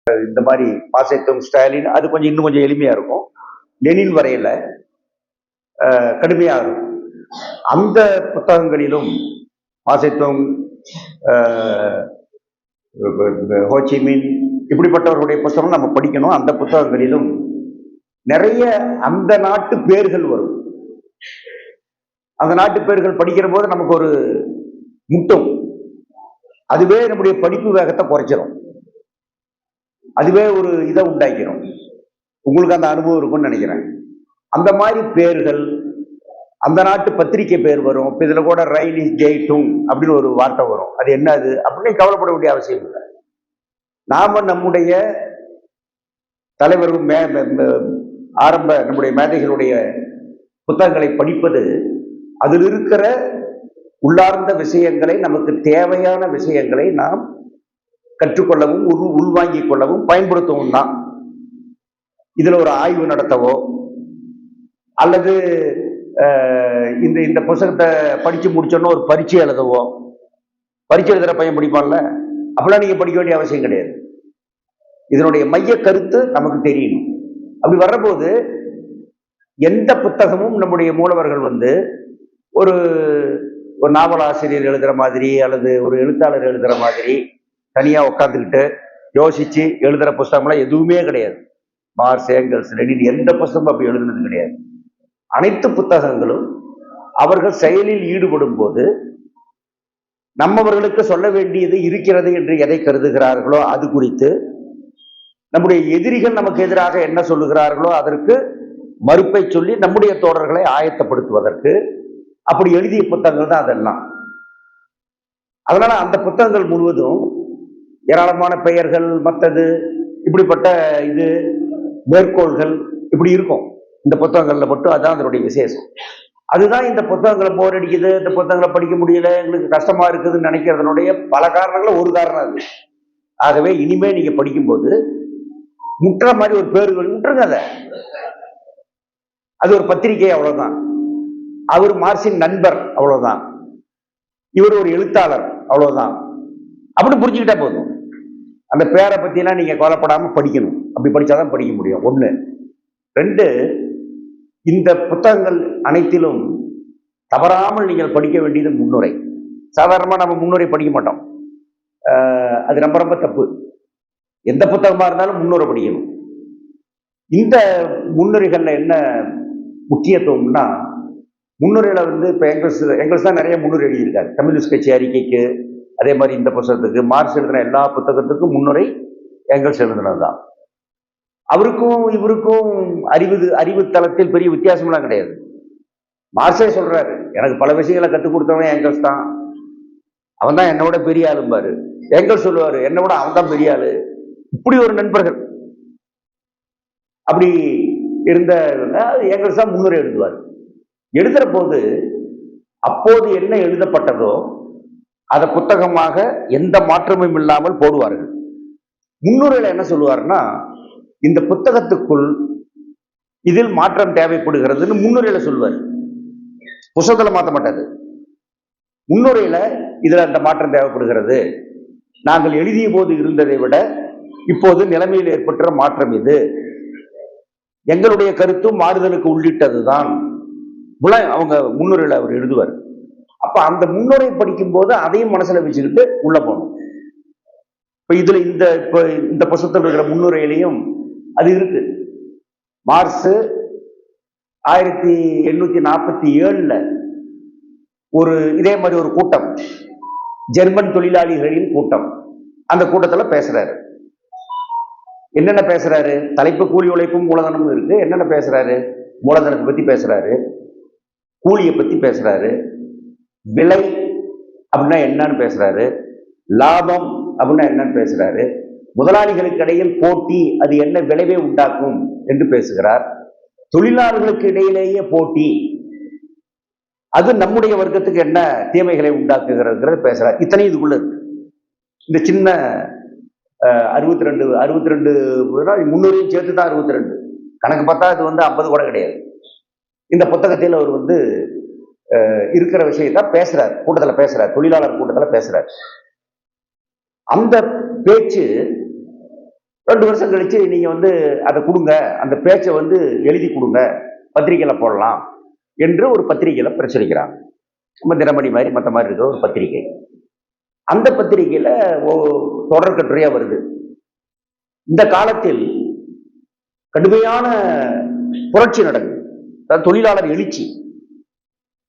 இந்த மாதிரி மாசேத்துங், ஸ்டாலின் அது கொஞ்சம் இன்னும் கொஞ்சம் எளிமையா இருக்கும். லெனின் வரையில கடுமையா இருக்கும். அந்த புத்தகங்களிலும் மாசேத்துங், ஹோச்சிமின் இப்படிப்பட்டவர்களுடைய புத்தகம் நம்ம படிக்கணும். அந்த புத்தகங்களிலும் நிறைய அந்த நாட்டு பேர்கள் வரும். அந்த நாட்டு பேர்கள் படிக்கிற போது நமக்கு ஒரு முட்டும். அதுவே நம்முடைய படிப்பு வேகத்தை குறைச்சிடும். அதுவே ஒரு இதை உண்டாக்கிறோம். உங்களுக்கு அந்த அனுபவம் இருக்கும்னு நினைக்கிறேன். அந்த மாதிரி பேர்கள் அந்த நாட்டு பத்திரிகை பேர் வரும். இப்போ இதில் கூட ரயில் இஸ் ஜெய்டும் அப்படின்னு ஒரு வார்த்தை வரும். அது என்னது அப்படின்னு கவலைப்பட வேண்டிய அவசியம் இல்லை. நாம நம்முடைய தலைவர்கள் ஆரம்ப நம்முடைய மேதைகளுடைய புத்தகங்களை படிப்பது அதில் இருக்கிற உள்ளார்ந்த விஷயங்களை, நமக்கு தேவையான விஷயங்களை நாம் கற்றுக்கொள்ளவும் உள்வாங்கிக் கொள்ளவும் பயன்படுத்தவும் தான். இதுல ஒரு ஆய்வு நடத்தவோ அல்லது இந்த இந்த புத்தகத்தை படிச்சு முடிச்சோன்னா ஒரு பரீட்சை எழுதவோ, பரீட்சை எழுதுற பையன் படிப்பான்ல, அப்படிலாம் நீங்க படிக்க வேண்டிய அவசியம் கிடையாது. இதனுடைய மைய கருத்து நமக்கு தெரியணும். அப்படி வர்றபோது எந்த புத்தகமும் நம்முடைய மூலவர்கள் ஒரு ஒரு நாவலாசிரியர் எழுதுற மாதிரி அல்லது ஒரு எழுத்தாளர் எழுதுற மாதிரி தனியா உட்காந்துக்கிட்டு யோசிச்சு எழுதுற புத்தகம்லாம் எதுவுமே கிடையாது. மார்க்ஸ், ஏங்கல்ஸ், லெனின் எந்த புத்தகமும் அப்படி எழுதுனது கிடையாது. அனைத்து புத்தகங்களும் அவர்கள் செயலில் ஈடுபடும் போது நம்மவர்களுக்கு சொல்ல வேண்டியது இருக்கிறது என்று எதை கருதுகிறார்களோ அது குறித்து, நம்முடைய எதிரிகள் நமக்கு எதிராக என்ன சொல்லுகிறார்களோ அதற்கு மறுப்பை சொல்லி நம்முடைய தோழர்களை ஆயத்தப்படுத்துவதற்கு அப்படி எழுதிய புத்தகங்கள் தான் அதெல்லாம். அதனால அந்த புத்தகங்கள் முழுவதும் ஏராளமான பெயர்கள், மற்றது இப்படிப்பட்ட இது மேற்கோள்கள் இப்படி இருக்கும் இந்த புத்தகங்கள்ல மட்டும். அதான் அதனுடைய விசேஷம். அதுதான் இந்த புத்தகங்களை போர் அடிக்குது, இந்த புத்தகங்களை படிக்க முடியல, எங்களுக்கு கஷ்டமா இருக்குதுன்னு நினைக்கிறதுனுடைய பல காரணங்கள் ஒரு காரணம் அது. ஆகவே இனிமே நீங்க படிக்கும்போது முட்டுற மாதிரி ஒரு பேர்கள் முட்டுருங்க. அது ஒரு பத்திரிகை, அவ்வளவுதான். அவர் மார்க்சின் நண்பர், அவ்வளவுதான். இவர் ஒரு எழுத்தாளர், அவ்வளவுதான். அப்படி புரிஞ்சுக்கிட்டா போதும். அந்த பேரை பத்திலாம் நீங்க கவலைப்படாம படிக்கணும். அப்படி படிச்சாதான் படிக்க முடியும். ஒண்ணு. ரெண்டு, இந்த புத்தகங்கள் அனைத்திலும் தவறாமல் நீங்கள் படிக்க வேண்டியது முன்னுரை. சாதாரணமா நம்ம முன்னுரை படிக்க மாட்டோம். அது ரொம்ப ரொம்ப தப்பு. எந்த புத்தகமா இருந்தாலும் முன்னுரை படிக்கணும். இந்த முன்னுரைகள்ல என்ன முக்கியத்துவம்னா, முன்னுரையில இப்ப எங்கல்ஸ் தான் நிறைய முன்னுரை எழுதியிருக்காரு. கம்யூனிஸ்ட் கட்சி அறிக்கைக்கு, அதே மாதிரி இந்த புத்தகத்துக்கு, மார்க்ஸ் எழுதின எல்லா புத்தகத்துக்கும் முன்னுரை எங்கல்ஸ் எழுதினதுதான். அவருக்கும் இவருக்கும் அறிவு தளத்தில் பெரிய வித்தியாசம்லாம் கிடையாது. மார்க்ஸே சொல்றாரு, எனக்கு பல விஷயங்களை கற்றுக் கொடுத்தவன் எங்கல்ஸ் தான், அவன் தான் என்னோட பெரிய ஆளும்பாரு. எங்கல்ஸ் சொல்லுவாரு, என்னோட அவன் தான் பெரிய ஆளு. இப்படி ஒரு நண்பர்கள். அப்படி இருந்த எங்கல்ஸ் தான் முன்னுரை எழுதுவார். எழுதுற போது அப்போது என்ன எழுதப்பட்டதோ அதை புத்தகமாக எந்த மாற்றமும் இல்லாமல் போடுவார்கள். முன்னுரையில என்ன சொல்லுவார்னா, இந்த புத்தகத்துக்குள் இதில் மாற்றம் தேவைப்படுகிறதுன்னு முன்னுரையில சொல்லுவார். புத்தகத்துல மாற்ற மாட்டாது. முன்னுரையில இதுல அந்த மாற்றம் தேவைப்படுகிறது, நாங்கள் எழுதிய போது இருந்ததை விட இப்போது நிலைமையில் ஏற்பட்ட மாற்றம் இது, எங்களுடைய கருத்தும் மாறுதலுக்கு உள்ளிட்டதுதான் அவங்க முன்னுரையில அவர் எழுதுவார். அப்ப அந்த முன்னுரை படிக்கும் போது அதையும் மனசுல வச்சுக்கிட்டு உள்ள போகணும். இப்ப இதுல இந்த புத்தகத்தில் இருக்கிற முன்னுரையிலையும் அது இருக்கு. மார்க்ஸ் 1847 ஒரு இதே மாதிரி ஒரு கூட்டம், ஜெர்மன் தொழிலாளிகளின் கூட்டம், அந்த கூட்டத்துல பேசுறாரு. என்னென்ன பேசுறாரு? தலைப்பு கூலி உழைப்பும் மூலதனமும் இருக்கு. என்னென்ன பேசுறாரு? மூலதனத்தை பத்தி பேசுறாரு, கூலியை பத்தி பேசுறாரு, விலை அப்படின்னா என்னன்னு பேசுறாரு, லாபம் அப்படின்னா என்னன்னு பேசுறாரு, முதலாளிகளுக்கு இடையில் போட்டி அது என்ன விளைவை உண்டாக்கும் என்று பேசுகிறார், தொழிலாளர்களுக்கு இடையிலேயே போட்டி அது நம்முடைய வர்க்கத்துக்கு என்ன தீமைகளை உண்டாக்குகிறது பேசுறார். இத்தனை இதுக்குள்ள இருக்கு. இந்த சின்ன 62 முன்னூறையும் சேர்த்து தான் 62 கணக்கு பார்த்தா இது 50 கூட கிடையாது. இந்த புத்தகத்தில் அவர் இருக்கிற விஷயத்த பேசுறார், கூட்டத்துல பேசுறார், தொழிலாளர் கூட்டத்துல பேசுறார். அந்த பேச்சு 2 வருஷம் கழிச்சு நீங்க வந்து அதை கொடுங்க, அந்த பேச்சை வந்து எழுதி கொடுங்க, பத்திரிகையில போடலாம் என்று ஒரு பத்திரிகையில பிரசுரிக்கிறாங்க. நம்ம தினமணி மாதிரி மற்ற மாதிரி இருக்கிற ஒரு பத்திரிகை. அந்த பத்திரிகையில தொடர் கட்டுரையா வருது. இந்த காலத்தில் கடுமையான புரட்சி நடக்குது, தொழிலாளர் எழுச்சி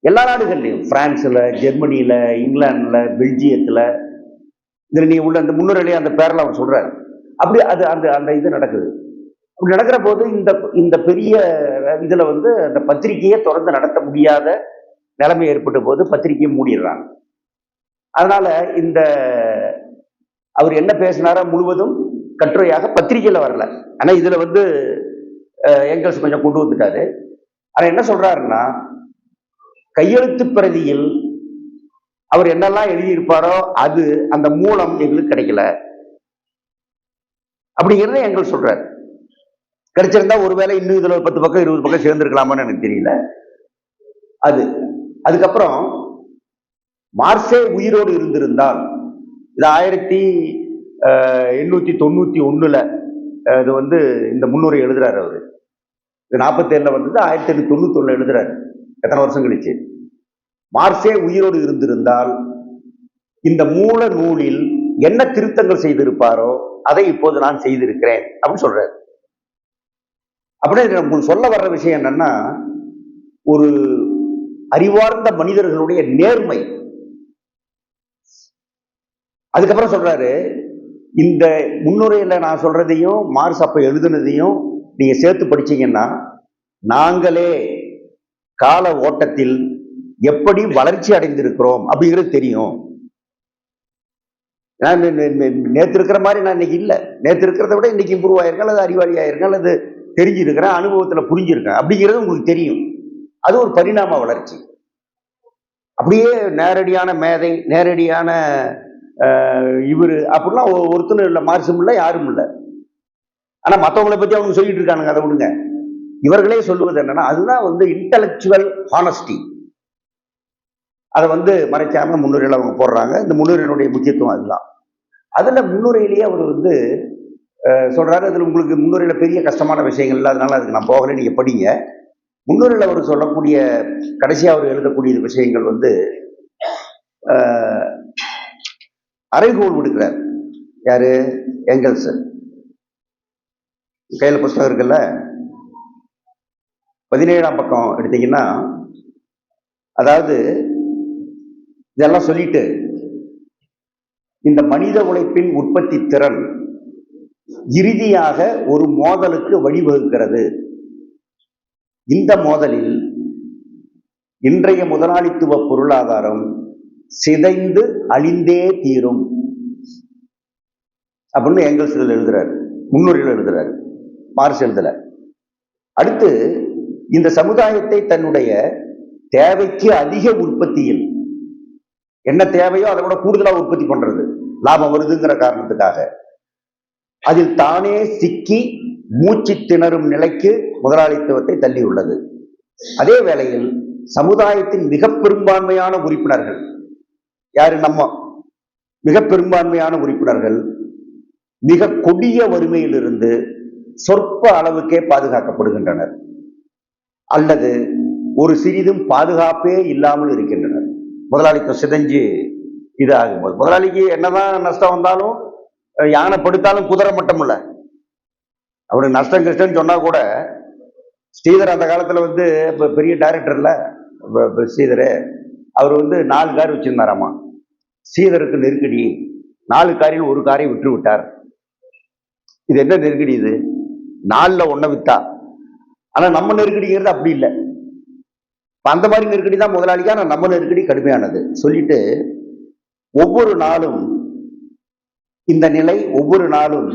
எல்லா நாடுகள்லையும், பிரான்ஸ்ல, ஜெர்மனியில, இங்கிலாந்துல, பெல்ஜியத்துல, இதுல நீ உள்ள அந்த முன்னுரையிலேயே அந்த பேர்ல அவர் சொல்றாரு. அப்படி அது அந்த அந்த இது நடக்குது. அப்படி நடக்கிற போது இந்த பெரிய இதுல வந்து அந்த பத்திரிகையை தொடர்ந்து நடத்த முடியாத நிலைமை ஏற்பட்ட போது பத்திரிகையை மூடிடுறாங்க. அதனால இந்த அவர் என்ன பேசினாரோ முழுவதும் கட்டுரையாக பத்திரிகையில வரல. ஆனா இதுல வந்து எங்கல்ஸ் கொஞ்சம் கொண்டு வந்துட்டாரு. ஆனா என்ன சொல்றாருன்னா, கையெழுத்து பிரதியில் அவர் என்னெல்லாம் எழுதியிருப்பாரோ அது அந்த மூலம் எங்களுக்கு கிடைக்கல அப்படிங்கிறத எங்கள் சொல்றாரு. கிடைச்சிருந்தா ஒருவேளை இன்னும் இதுல 10 பக்கம் 20 பக்கம் சேர்ந்திருக்கலாமான்னு எனக்கு தெரியல. அதுக்கப்புறம் மார்சே உயிரோடு இருந்திருந்தால், இது 1891 இது வந்து இந்த முன்னுரை எழுதுறாரு அவரு. இது 47 வந்தது, 1891 எழுதுறாரு. எத்தனை வருஷம் கழிச்சு. மார்சே உயிரோடு இருந்திருந்தால் இந்த மூல நூலில் என்ன திருத்தங்கள் செய்திருப்பாரோ அதை இப்போது நான் செய்திருக்கிறேன் அப்படின்னு சொல்றாரு. அப்படின்னு உங்களுக்கு சொல்ல வர்ற விஷயம் என்னன்னா, ஒரு அறிவார்ந்த மனிதர்களுடைய நேர்மை. அதுக்கப்புறம் சொல்றாரு, இந்த முன்னுரையில நான் சொல்றதையும் மார்ஸ் அப்ப எழுதுனதையும் நீங்க சேர்த்து படிச்சீங்கன்னா, நாங்களே கால ஓட்டத்தில் எப்படி வளர்ச்சி அடைந்திருக்கிறோம் அப்படிங்கிறது தெரியும். நேற்று இருக்கிற மாதிரி நான் இன்னைக்கு இல்லை. நேற்று இருக்கிறத விட இன்னைக்கு இம்ப்ரூவ் ஆயிருக்கேன், அல்லது அறிவாளி ஆயிருக்கேன், அல்லது தெரிஞ்சிருக்கிறேன், அனுபவத்துல புரிஞ்சிருக்கேன் அப்படிங்கிறது உங்களுக்கு தெரியும். அது ஒரு பரிணாம வளர்ச்சி. அப்படியே நேரடியான மேதை, நேரடியான இவரு அப்படிலாம் ஒருத்தனும் இல்லை, மார்க்சும் இல்லை, யாரும் இல்லை. ஆனா மற்றவங்களை பத்தி அவங்க சொல்லிட்டு இருக்கானுங்க, அதை விடுங்க. இவர்களே சொல்லுவது என்னன்னா, அதுதான் வந்து இன்டலெக்சுவல் ஹானஸ்டி. அதை வந்து மறைக்காம முன்னுரையில அவங்க போடுறாங்க. இந்த முன்னுரையினுடைய முக்கியத்துவம் அதுதான். அதுல முன்னுரையிலேயே அவர் வந்து சொல்றாரு, அதுல உங்களுக்கு முன்னுரையில பெரிய கஷ்டமான விஷயங்கள் இல்லை, அதனால அதுக்கு நான் போகல, நீங்க படிங்க. முன்னுரையில் அவர் சொல்லக்கூடிய கடைசியா அவர் எழுதக்கூடிய விஷயங்கள் வந்து அறைகோல் விடுக்கிறார். யாரு? எங்கல்ஸ். கையில புஸ்தகம் இருக்குல்ல, 17ஆம் பக்கம் எடுத்தீங்கன்னா, அதாவது இதெல்லாம் சொல்லிட்டு, இந்த மனித உழைப்பின் உற்பத்தி திறன் இறுதியாக ஒரு மோதலுக்கு வழிவகுக்கிறது. இந்த மோதலில் இன்றைய முதலாளித்துவ பொருளாதாரம் சிதைந்து அழிந்தே தீரும் அப்படின்னு எங்கல்ஸ் எழுதுறாரு, முன்னுரையில் எழுதுறாரு, மார்க்ஸ் எழுதல. அடுத்து, இந்த சமுதாயத்தை தன்னுடைய தேவைக்கு அதிக உற்பத்தியில், என்ன தேவையோ அதை விட கூடுதலா உற்பத்தி பண்றது, லாபம் வருதுங்கிற காரணத்துக்காக, அதில் தானே சிக்கி மூச்சு திணறும் நிலைக்கு முதலாளித்துவத்தை தள்ளியுள்ளது. அதே வேளையில் சமுதாயத்தின் மிக பெரும்பான்மையான உறுப்பினர்கள், யாரு? நம்ம மிக பெரும்பான்மையான உறுப்பினர்கள் மிக கொடிய வறுமையிலிருந்து சொற்ப அளவுக்கே பாதுகாக்கப்படுகின்றனர், அல்லது ஒரு சிறிதும் பாதுகாப்பே இல்லாமல் இருக்கின்றனர். முதலாளித்துவம் சிதைஞ்சு இது ஆகும்போது முதலாளிக்கு என்னதான் நஷ்டம் வந்தாலும், யானை படுத்தாலும் குதிரை மட்டும் இல்ல, அவருக்கு நஷ்டம் கஷ்டம் சொன்னா கூட, ஸ்ரீதர் அந்த காலத்துல வந்து பெரிய டைரக்டர்ல ஸ்ரீதர், அவர் வந்து 4 கார் வச்சிருந்தாராமா. ஸ்ரீதருக்கு நெருக்கடி, 4 காரில் ஒரு காரை விட்டு விட்டார். இது என்ன நெருக்கடி? இது 4ல் 1 வித்தா. ஆனா நம்ம நெருக்கடிங்கிறது அப்படி இல்லை. அந்த மாதிரி நெருக்கடி தான் முதலாளிக்கு, ஆனா நம்ம நெருக்கடி கடுமையானது சொல்லிட்டு, ஒவ்வொரு நாளும் இந்த நிலை ஒவ்வொரு நாளும்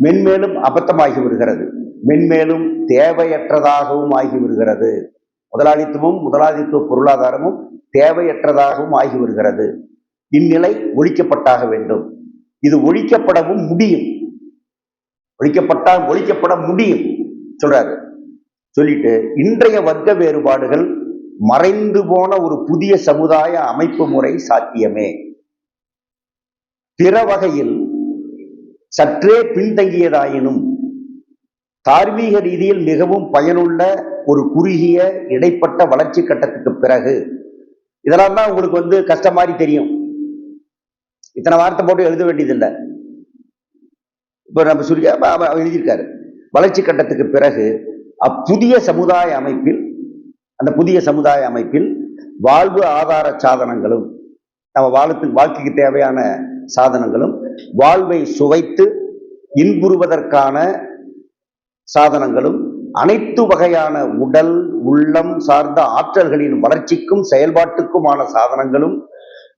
மென்மேலும் அபத்தமாகி வருகிறது, மென்மேலும் தேவையற்றதாகவும் ஆகி வருகிறது. முதலாளித்துவம், முதலாளித்துவ பொருளாதாரமும் தேவையற்றதாகவும் ஆகி வருகிறது. இந்நிலை ஒழிக்கப்பட்டாக வேண்டும். இது ஒழிக்கப்படவும் முடியும், ஒழிக்கப்பட முடியும் சொல்றாரு. சொல்லிட்டு, இன்றைய வர்க்க வேறுபாடுகள் மறைந்து போன ஒரு புதிய சமுதாய அமைப்பு முறை சாத்தியமே. பிற வகையில் சற்றே பின்தங்கியதாயினும் தார்மீக ரீதியில் மிகவும் பயனுள்ள ஒரு குறுகிய இடைப்பட்ட வளர்ச்சி கட்டத்துக்கு பிறகு, இதெல்லாம் தான் உங்களுக்கு வந்து கஷ்டம் மாதிரி தெரியும், இத்தனை வார்த்தை போட்டு எழுத வேண்டியதில்லை. இப்ப நம்ம சொல்லி எழுதியிருக்காரு, வளர்ச்சி கட்டத்துக்கு பிறகு அப்புதிய சமுதாய அமைப்பில், அந்த புதிய சமுதாய அமைப்பில் வாழ்வு ஆதார சாதனங்களும், நம்ம வாழ்க்கைக்கு தேவையான சாதனங்களும், வாழ்வை சுவைத்து இன்புறுவதற்கான சாதனங்களும், அனைத்து வகையான உடல் உள்ளம் சார்ந்த ஆற்றல்களின் வளர்ச்சிக்கும் செயல்பாட்டுக்குமான சாதனங்களும்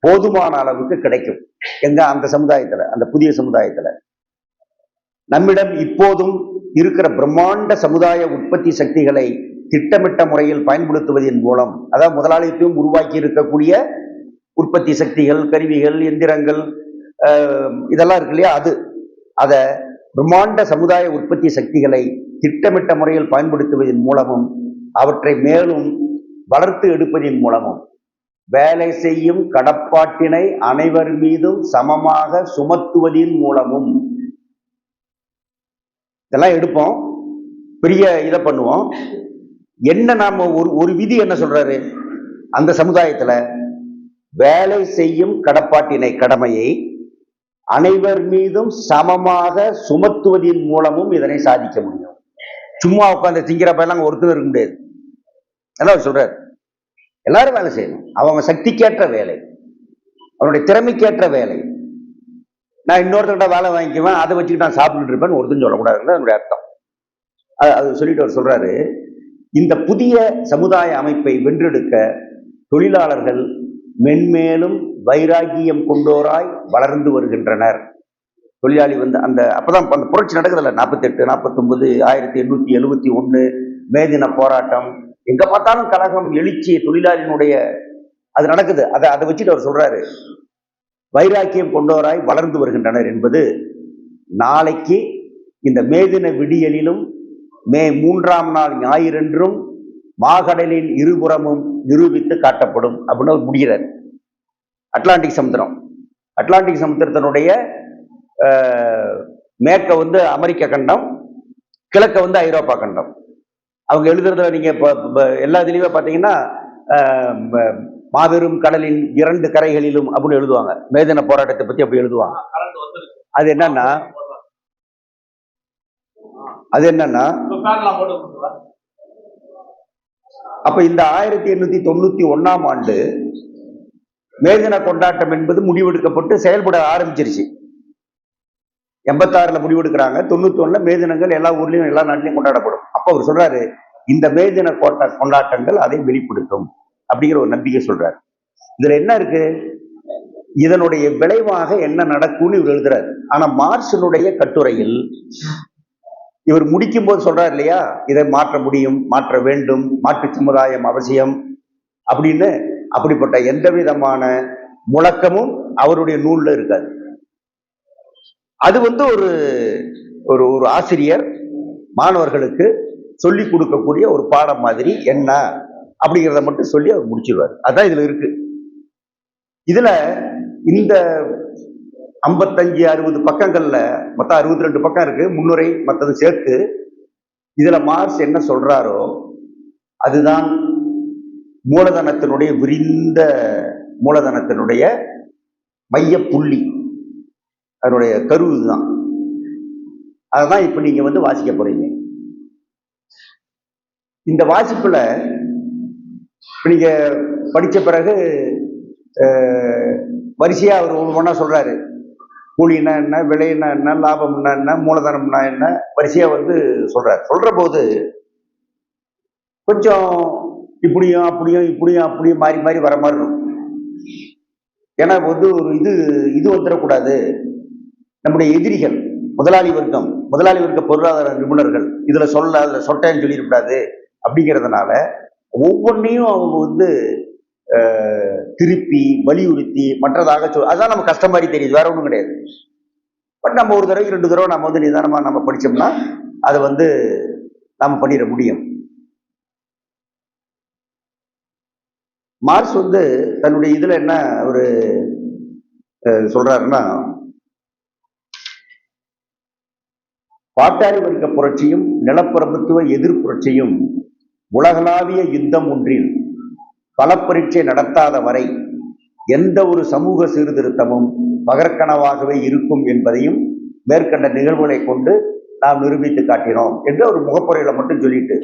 போதுமான அளவுக்கு கிடைக்கும். எங்க? அந்த சமுதாயத்துல, அந்த புதிய சமுதாயத்துல. நம்மிடம் இப்போதும் இருக்கிற பிரம்மாண்ட சமுதாய உற்பத்தி சக்திகளை திட்டமிட்ட முறையில் பயன்படுத்துவதன் மூலம், அதாவது முதலாளித்துவம் உருவாக்கி இருக்கக்கூடிய உற்பத்தி சக்திகள், கருவிகள், எந்திரங்கள், இதெல்லாம் இருக்கு இல்லையா, அத பிரம்மாண்ட சமுதாய உற்பத்தி சக்திகளை திட்டமிட்ட முறையில் பயன்படுத்துவதன் மூலமும், அவற்றை மேலும் வளர்த்து எடுப்பதன் மூலமும், வேலை செய்யும் கடப்பாட்டினை அனைவர் மீதும் சமமாக சுமத்துவதன் மூலமும், இதெல்லாம் எடுப்போம், பெரிய இதை பண்ணுவோம். என்ன நாம ஒரு விதி என்ன சொல்றாரு அந்த சமுதாயத்துல? வேலை செய்யும் கடப்பாட்டினை, கடமையை அனைவர் மீதும் சமமாக சுமத்துவதன் மூலமும் இதனை சாதிக்க முடியும். சும்மா உட்காந்து திங்கிறப்ப எல்லாம் ஒருத்தர் இருக்க முடியாது. அதான் சொல்றாரு, எல்லாரும் வேலை செய்யணும், அவங்க சக்திக்கேற்ற வேலை, அவனுடைய திறமைக்கேற்ற வேலை. நான் இன்னொருத்தர்கிட்ட வேலை வாங்கிக்குவேன், அதை வச்சுக்கிட்டு நான் சாப்பிட்டுட்டு இருப்பேன்னு ஒருத்தன் சொல்லக்கூடாதுன்னு அதனுடைய அர்த்தம். அது சொல்லிட்டு அவர் சொல்றாரு, இந்த புதிய சமுதாய அமைப்பை வென்றெடுக்க தொழிலாளர்கள் மென்மேலும் வைராகியம் கொண்டோராய் வளர்ந்து வருகின்றனர். தொழிலாளி வந்து அந்த அப்பதான் அந்த புரட்சி நடக்குதுல்ல, 48, 49, 1871 மே தின போராட்டம், எங்க பார்த்தாலும் கழகம், எழுச்சி, தொழிலாளியினுடைய அது நடக்குது. அதை வச்சுட்டு அவர் சொல்றாரு, வைராக்கியம் கொண்டோராய் வளர்ந்து வருகின்றனர் என்பது நாளைக்கு இந்த மேதின விடியலிலும் மே 3ஆம் நாள் ஞாயிறென்றும் மாகடலின் இருபுறமும் நிரூபித்து காட்டப்படும் அப்படின்னு முடிகிறார். அட்லாண்டிக் சமுத்திரம், அட்லாண்டிக் சமுத்திரத்தினுடைய மேற்க வந்து அமெரிக்க கண்டம், கிழக்க வந்து ஐரோப்பா கண்டம். அவங்க எழுதுறதுல நீங்க எல்லா இதுலயுமே பாத்தீங்கன்னா மாபெரும் கடலின் 2 கரைகளிலும் அப்படின்னு எழுதுவாங்க. மேதின போராட்டத்தை பத்தி அப்படி எழுதுவாங்க. அது என்னன்னா அப்ப இந்த 1891ஆம் ஆண்டு மேதின கொண்டாட்டம் என்பது முடிவெடுக்கப்பட்டு செயல்பட ஆரம்பிச்சிருச்சு. 86ல முடிவெடுக்கிறாங்க, 91ல மேதினங்கள் எல்லா ஊர்லயும் எல்லா நாட்டிலையும் கொண்டாடப்படும். அப்ப அவர் சொல்றாரு, இந்த மேதின கொண்டாட்டங்கள் அதை வெளிப்படுத்தும் அப்படிங்கிற ஒரு நம்பிக்கை சொல்றாரு. இதுல என்ன இருக்கு? இதனுடைய விளைவாக என்ன நடக்கும்னு இவர் எழுதுறாரு. ஆனா மார்க்சினுடைய கட்டுரையில் இவர் முடிக்கும் போது சொல்றாரு இல்லையா, இதை மாற்ற முடியும், மாற்ற வேண்டும், மாற்று சமுதாயம் அவசியம் அப்படின்னு. அப்படிப்பட்ட எந்த விதமான முழக்கமும் அவருடைய நூல்ல இருக்காது. அது வந்து ஒரு ஒரு ஆசிரியர் மாணவர்களுக்கு சொல்லி கொடுக்கக்கூடிய ஒரு பாடம் மாதிரி என்ன அப்படிங்கிறத மட்டும் சொல்லி அவர் முடிச்சிருவார். அதான் இதுல இருக்கு. இதுல இந்த 55-60 பக்கங்கள்ல மொத்தம் 62 பக்கம் இருக்கு, முன்னுரை மற்றது சேர்த்து. இதுல மார்க்ஸ் என்ன சொல்றாரோ அதுதான் மூலதனத்தினுடைய விரிந்த மூலதனத்தினுடைய மைய புள்ளி, அதனுடைய கரு இதுதான். அதுதான் இப்ப நீங்க வந்து வாசிக்க போறீங்க. இந்த வாசிப்புல நீங்க படிச்ச பிறகு வரிசையா அவர் ஒவ்வொன்றா சொல்றாரு. கூலினா என்ன, விலைன்னா என்ன, லாபம்னா என்ன, மூலதனம்னா என்ன, வரிசையா வந்து சொல்றாரு. சொல்ற போது கொஞ்சம் இப்படியும் அப்படியும் இப்படியும் அப்படியும் மாறி மாறி வர மாதிரி இருக்கும். ஏன்னா வந்து ஒரு இது வந்துடக்கூடாது. நம்முடைய எதிரிகள் முதலாளி வர்க்க பொருளாதார நிபுணர்கள் இதுல அதுல சொட்டேன்னு சொல்லிடக்கூடாது அப்படிங்கிறதுனால ஒவ்வொன்றையும் அவங்க வந்து திருப்பி வலியுறுத்தி மற்றதாக அதான் நம்ம கஷ்டம் மாதிரி தெரியுது, வேற ஒன்றும் கிடையாது. பட் நம்ம ஒரு தடவை 2 தடவை நம்ம வந்து நிதானமா நம்ம படிச்சோம்னா அதை வந்து நம்ம பண்ணிட முடியும். மார்க்ஸ் வந்து தன்னுடைய இதுல என்ன ஒரு சொல்றாருன்னா, பாட்டாளி வர்க்க புரட்சியும் நிலப்பிரபுத்துவ எதிர்ப்புரட்சியும் உலகளாவிய யுத்தம் ஒன்றில் பலப்பரீட்சை நடத்தாத வரை எந்த ஒரு சமூக சீர்திருத்தமும் பகற்கனவாகவே இருக்கும் என்பதையும் மேற்கண்ட நிகழ்வுகளை கொண்டு நாம் நிரூபித்து காட்டினோம் என்று ஒரு முகப்புரையில மட்டும் சொல்லிட்டு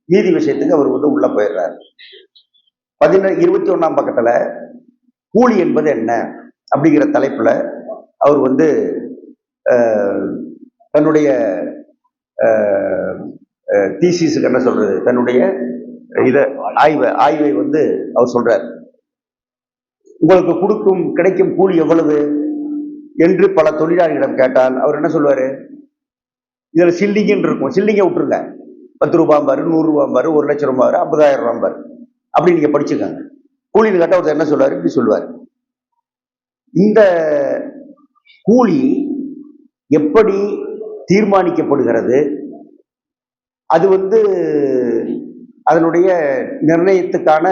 நீதி விஷயத்துக்கு அவர் வந்து உள்ள போயிடுறார். 21ஆம் பக்கத்துல கூலி என்பது என்ன அப்படிங்கிற தலைப்புல அவர் வந்து தன்னுடைய தீசிஸுக்கு என்ன சொல்றது, தன்னுடைய ஆய்வை வந்து அவர் சொல்றார். உங்களுக்கு கிடைக்கும் கூலி எவ்வளவு என்று பல தொழிலாளிகளிடம் கேட்டால் அவர் என்ன சொல்லுவாரு, இதுல சில்லிங்கன்னு இருக்கும், சில்லிங்க விட்டுருங்க, 10 ரூபாய் பாரு, 100 ரூபாய் பாரு, 1 லட்சம் ரூபாய் பாரு, 50,000 ரூபாய் பாரு, அப்படி நீங்க படிச்சுக்கோங்க. கூலின்னு கேட்டா ஒருத்தர் என்ன சொல்லுவாரு, இப்படி சொல்லுவார். இந்த கூலி எப்படி தீர்மானிக்கப்படுகிறது, அது வந்து அதனுடைய நிர்ணயத்துக்கான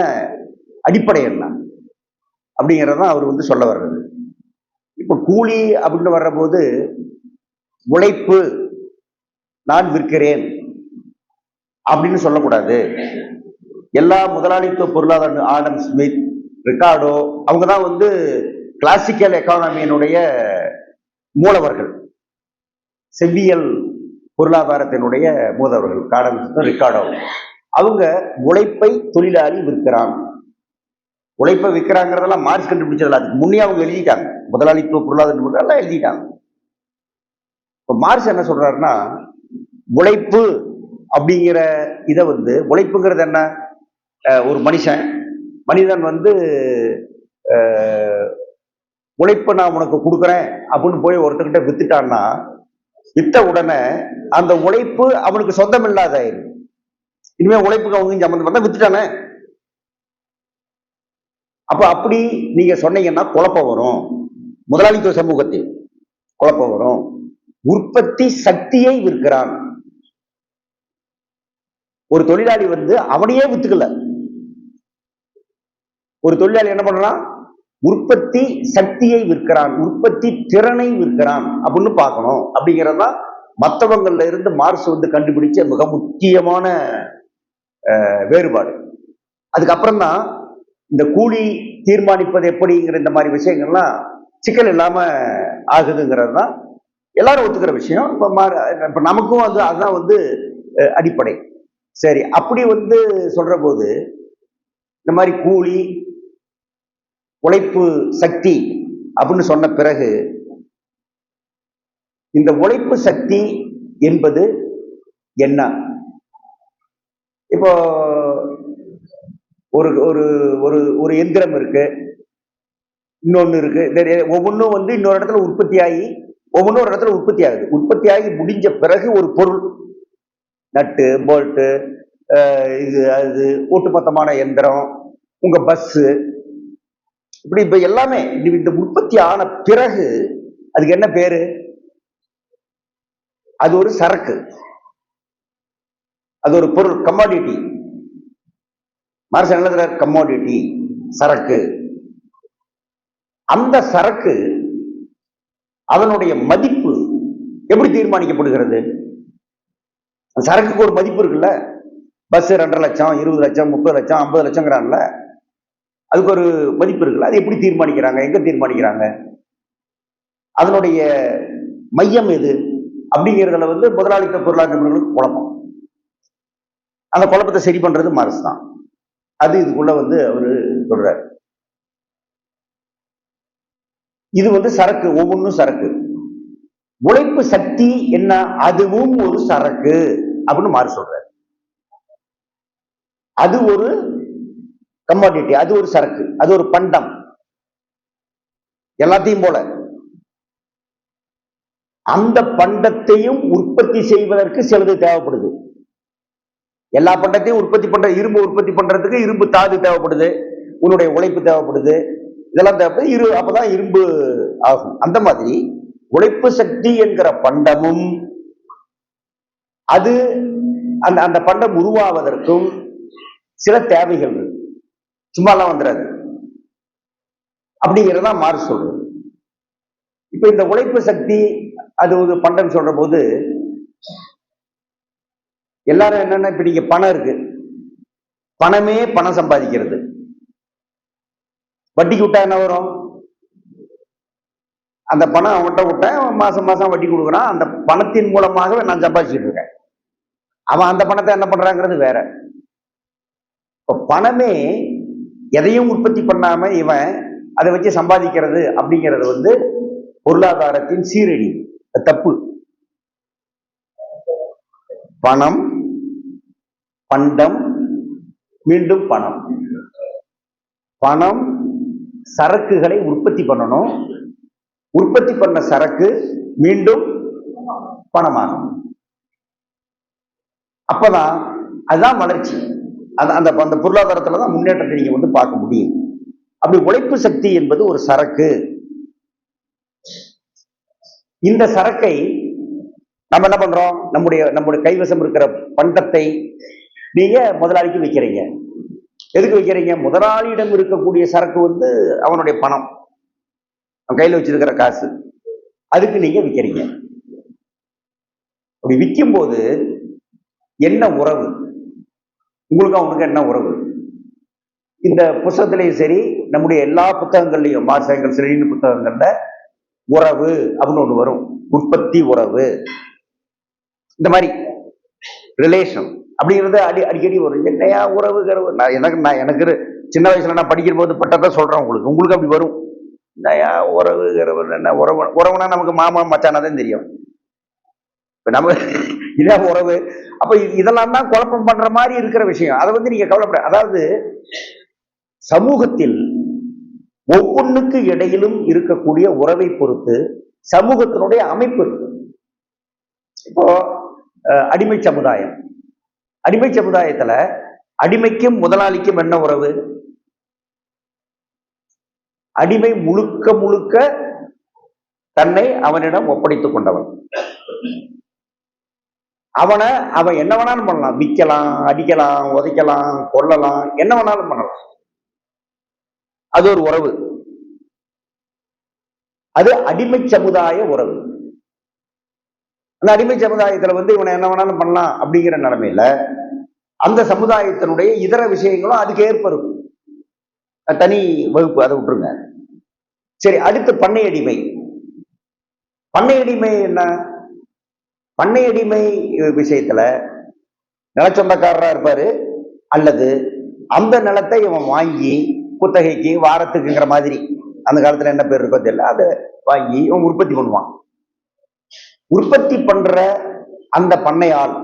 அடிப்படை என்ன அப்படிங்கிறதான் அவர் வந்து சொல்ல வர்றது. இப்ப கூலி அப்படின்னு வர்றபோது உழைப்பு நான் விற்கிறேன் அப்படின்னு சொல்லக்கூடாது. எல்லா முதலாளித்துவ பொருளாதார ஆடம் ஸ்மித், ரிகார்டோ, அவங்க தான் வந்து கிளாசிக்கல் எக்கானமியினுடைய மூலவர்கள், செவ்வியல் பொருளாதாரத்தினுடைய மூலவர்கள் ஆடம் ஸ்மித், ரிகார்டோ. அவங்க உழைப்பை தொழிலாளி விற்கிறான், உழைப்பை விற்கிறாங்கிறதெல்லாம் மார்க்ஸ் கண்டுபிடிச்சதில்ல, அதுக்கு முன்னே அவங்க எழுதிட்டாங்க. முதலாளித்துவ பொருளாதார எழுதிட்டாங்க. இப்ப மார்க்ஸ் என்ன சொல்றாருன்னா, உழைப்பு அப்படிங்கிற இதை வந்து, உழைப்புங்கிறது என்ன, ஒரு மனிதன் வந்து உழைப்பை நான் உனக்கு கொடுக்குறேன் அப்படின்னு போய் ஒருத்தர்கிட்ட வித்துட்டான்னா, வித்த உடனே அந்த உழைப்பு அவனுக்கு சொந்தம் இல்லாத இனிமே உழைப்புக்கு அவங்க சம்பந்தம் பண்ண வித்துட்டானே. அப்ப அப்படி நீங்க சொன்னீங்கன்னா குழப்பம் வரும், முதலாளித்துவ சமூகத்தில் குழப்பம் வரும். உற்பத்தி சக்தியை விற்கிறான். ஒரு தொழிலாளி வந்து அவனையே வித்துக்கல, ஒரு தொழிலாளி என்ன பண்றான், உற்பத்தி சக்தியை விற்கிறான், உற்பத்தி திறனை விற்கிறான் அப்படின்னு பார்க்கணும். அப்படிங்கிறதா மற்றவங்கள்ல இருந்து மார்க்ஸ் வந்து கண்டுபிடிச்ச மிக முக்கியமான வேறுபாடு. அதுக்கப்புறம் தான் இந்த கூலி தீர்மானிப்பது எப்படிங்கிற இந்த மாதிரி விஷயங்கள்லாம் சிக்கல் இல்லாம ஆகுதுங்கிறது தான் எல்லாரும் ஒத்துக்கிற விஷயம். இப்ப நமக்கும் அதுதான் வந்து அடிப்படை. சரி, அப்படி வந்து சொல்ற போது இந்த மாதிரி கூலி, உழைப்பு சக்தி அப்படின்னு சொன்ன பிறகு, இந்த உழைப்பு சக்தி என்பது என்ன? இப்போ ஒரு ஒரு ஒரு ஒரு எந்திரம் இருக்கு, இன்னொன்னு இருக்கு, ஒவ்வொன்றும் வந்து இன்னொரு இடத்துல உற்பத்தி ஆகி, ஒவ்வொன்றும் ஒரு இடத்துல உற்பத்தி ஆகுது. உற்பத்தி ஆகி முடிஞ்ச பிறகு ஒரு பொருள், நட்டு போல்ட்டு, இது அது ஒட்டுமொத்தமான எந்திரம், உங்க பஸ், இப்படி இப்ப எல்லாமே இந்த உற்பத்தி ஆன பிறகு அதுக்கு என்ன பேரு? அது ஒரு சரக்கு, அது ஒரு பொருள், கமாடிட்டி. மார்க்ஸ் என்ன, கமாடிட்டி, சரக்கு. அந்த சரக்கு அதனுடைய மதிப்பு எப்படி தீர்மானிக்கப்படுகிறது? சரக்குக்கு ஒரு மதிப்பு இருக்குல்ல. பஸ் 2.5 லட்சம், 20 லட்சம், 30 லட்சம், 50 லட்சங்கிறான்ல, அதுக்கு ஒரு மதிப்பு இருக்குல்ல. அது எப்படி தீர்மானிக்கிறாங்க, எங்க தீர்மானிக்கிறாங்க, அதனுடைய மையம் எது அப்படிங்கிறதுல வந்து முதலாளித்துவ பொருளாதாரங்களுக்கு குழப்பம். அந்த குழப்பத்தை சரி பண்றது மார்க்ஸ் தான். அது இதுக்குள்ள வந்து அவரு சொல்றாரு. இது வந்து சரக்கு, ஒவ்வொன்றும் சரக்கு. உழைப்பு சக்தி என்ன, அதுவும் ஒரு சரக்கு அப்படின்னு மார்க்ஸ் சொல்றாரு. அது ஒரு கமாடிட்டி, அது ஒரு சரக்கு, அது ஒரு பண்டம், எல்லாத்தையும் போல. அந்த பண்டத்தையும் உற்பத்தி செய்வதற்கு சிலது தேவைப்படுது. எல்லா பண்டத்தையும் உற்பத்தி பண்ற, இரும்பு உற்பத்தி பண்றதுக்கு இரும்பு தாது தேவைப்படுது, உன்னுடைய உழைப்பு தேவைப்படுது, இதெல்லாம் தேவைப்படுது. அப்பதான் இரும்பு ஆகும். அந்த மாதிரி உழைப்பு சக்தி என்கிற பண்டமும், அது அந்த பண்டம் உருவாவதற்கும் சில தேவைகள் சும்மாலாம் வந்துடாது அப்படிங்கிறதா மார்க்ஸ் சொல்றது. இப்ப இந்த உழைப்பு சக்தி அது ஒரு பண்டம் சொல்ற போது எல்லாரும் என்னன்னா, இப்ப நீங்க பணம் இருக்கு, பணமே பணம் சம்பாதிக்கிறது. வட்டிக்கு விட்டா என்ன வரும்? அந்த பணம் அவன்கிட்ட விட்டேன், மாசம் மாசம் வட்டி கொடுக்குறான், அந்த பணத்தின் மூலமாக நான் சம்பாதிச்சுட்டு இருக்கேன். அவன் அந்த பணத்தை என்ன பண்றாங்கிறது வேற. இப்ப பணமே எதையும் உற்பத்தி பண்ணாம இவன் அதை வச்சு சம்பாதிக்கிறது அப்படிங்கிறது பொருளாதாரத்தின் சீரடி, தப்பு. பணம், பண்டம், மீண்டும் பணம். பணம் சரக்குகளை உற்பத்தி பண்ணணும், உற்பத்தி பண்ண சரக்கு மீண்டும் பணமாகும். அப்பதான் அதுதான் வளர்ச்சி. அந்த பொருளாதாரத்துல தான் முன்னேற்றத்தை நீங்க பார்க்க முடியும். அப்படி உழைப்பு சக்தி என்பது ஒரு சரக்கு. இந்த சரக்கை நம்ம என்ன பண்றோம்? நம்முடைய கைவசம் இருக்கிற பண்டத்தை நீங்க முதலாளிக்கு விற்கிறீங்க. எதுக்கு விற்கிறீங்க? முதலாளியிடம் இருக்கக்கூடிய சரக்கு அவனுடைய பணம், அவன் கையில வச்சிருக்கிற காசு, அதுக்கு நீங்க விற்கிறீங்க. அப்படி விற்கும் போது என்ன உறவு உங்களுக்கு அவனுக்கு? என்ன உறவு? இந்த புத்தகத்திலையும் சரி, நம்முடைய எல்லா புத்தகங்கள்லையும், மார்க்ஸ் லெனின் புத்தகங்கள்ல உறவு அப்படின்னு ஒண்ணு வரும். உற்பத்தி உறவு, இந்த மாதிரி ரிலேஷன் அப்படிங்கிறது அடிக்கடி வரும். என்னையா உறவுங்கிறவு? எனக்கு சின்ன வயசுல நான் படிக்கிற போது பட்டதை சொல்றேன் உங்களுக்கு அப்படி வரும். என்னையா உறவுங்கிறவு? என்ன உறவுனா நமக்கு மாமா மச்சானாதான் தெரியும். இப்ப நம்ம இதான் உறவு. அப்ப இதெல்லாம் தான் குழப்பம் பண்ற மாதிரி இருக்கிற விஷயம். அதை நீங்க கவலைப்பட. அதாவது சமூகத்தில் ஒவ்வொன்றுக்கு இடையிலும் இருக்கக்கூடிய உறவை பொறுத்து சமூகத்தினுடைய அமைப்பு இருக்கு. இப்போ அடிமை சமுதாயம், அடிமை சமுதாயத்துல அடிமைக்கும் முதலாளிக்கும் என்ன உறவு? அடிமை முழுக்க முழுக்க தன்னை அவனிடம் ஒப்படைத்துக் கொண்டவன். அவன் என்ன வேணாலும் பண்ணலாம், விற்கலாம், அடிக்கலாம், உதைக்கலாம், கொல்லலாம், என்ன வேணாலும் பண்ணலாம். அது ஒரு உறவு. அது அடிமை சமுதாய உறவு. அந்த அடிமை சமுதாயத்துல இவனை என்ன வேணாலும் பண்ணலாம் அப்படிங்கிற நிலைமையில அந்த சமுதாயத்தினுடைய இதர விஷயங்களும் அதுக்கு ஏற்ப இருக்கும். தனி வகுப்பு, அதை விட்டுருங்க. சரி, அடுத்து பண்ணை அடிமை. பண்ணை அடிமை என்ன? பண்ணை அடிமை விஷயத்துல நிலச்சொந்தக்காரரா இருப்பாரு, அல்லது அந்த நிலத்தை இவன் வாங்கி குத்தகைக்கு வாரத்துக்குங்கிற மாதிரி, அந்த காலத்துல என்ன பேர் இருக்கோ தெரியல, அதை வாங்கி இவன் உற்பத்தி பண்ணுவான். உற்பத்தி பண்ற அந்த பண்ணையால்,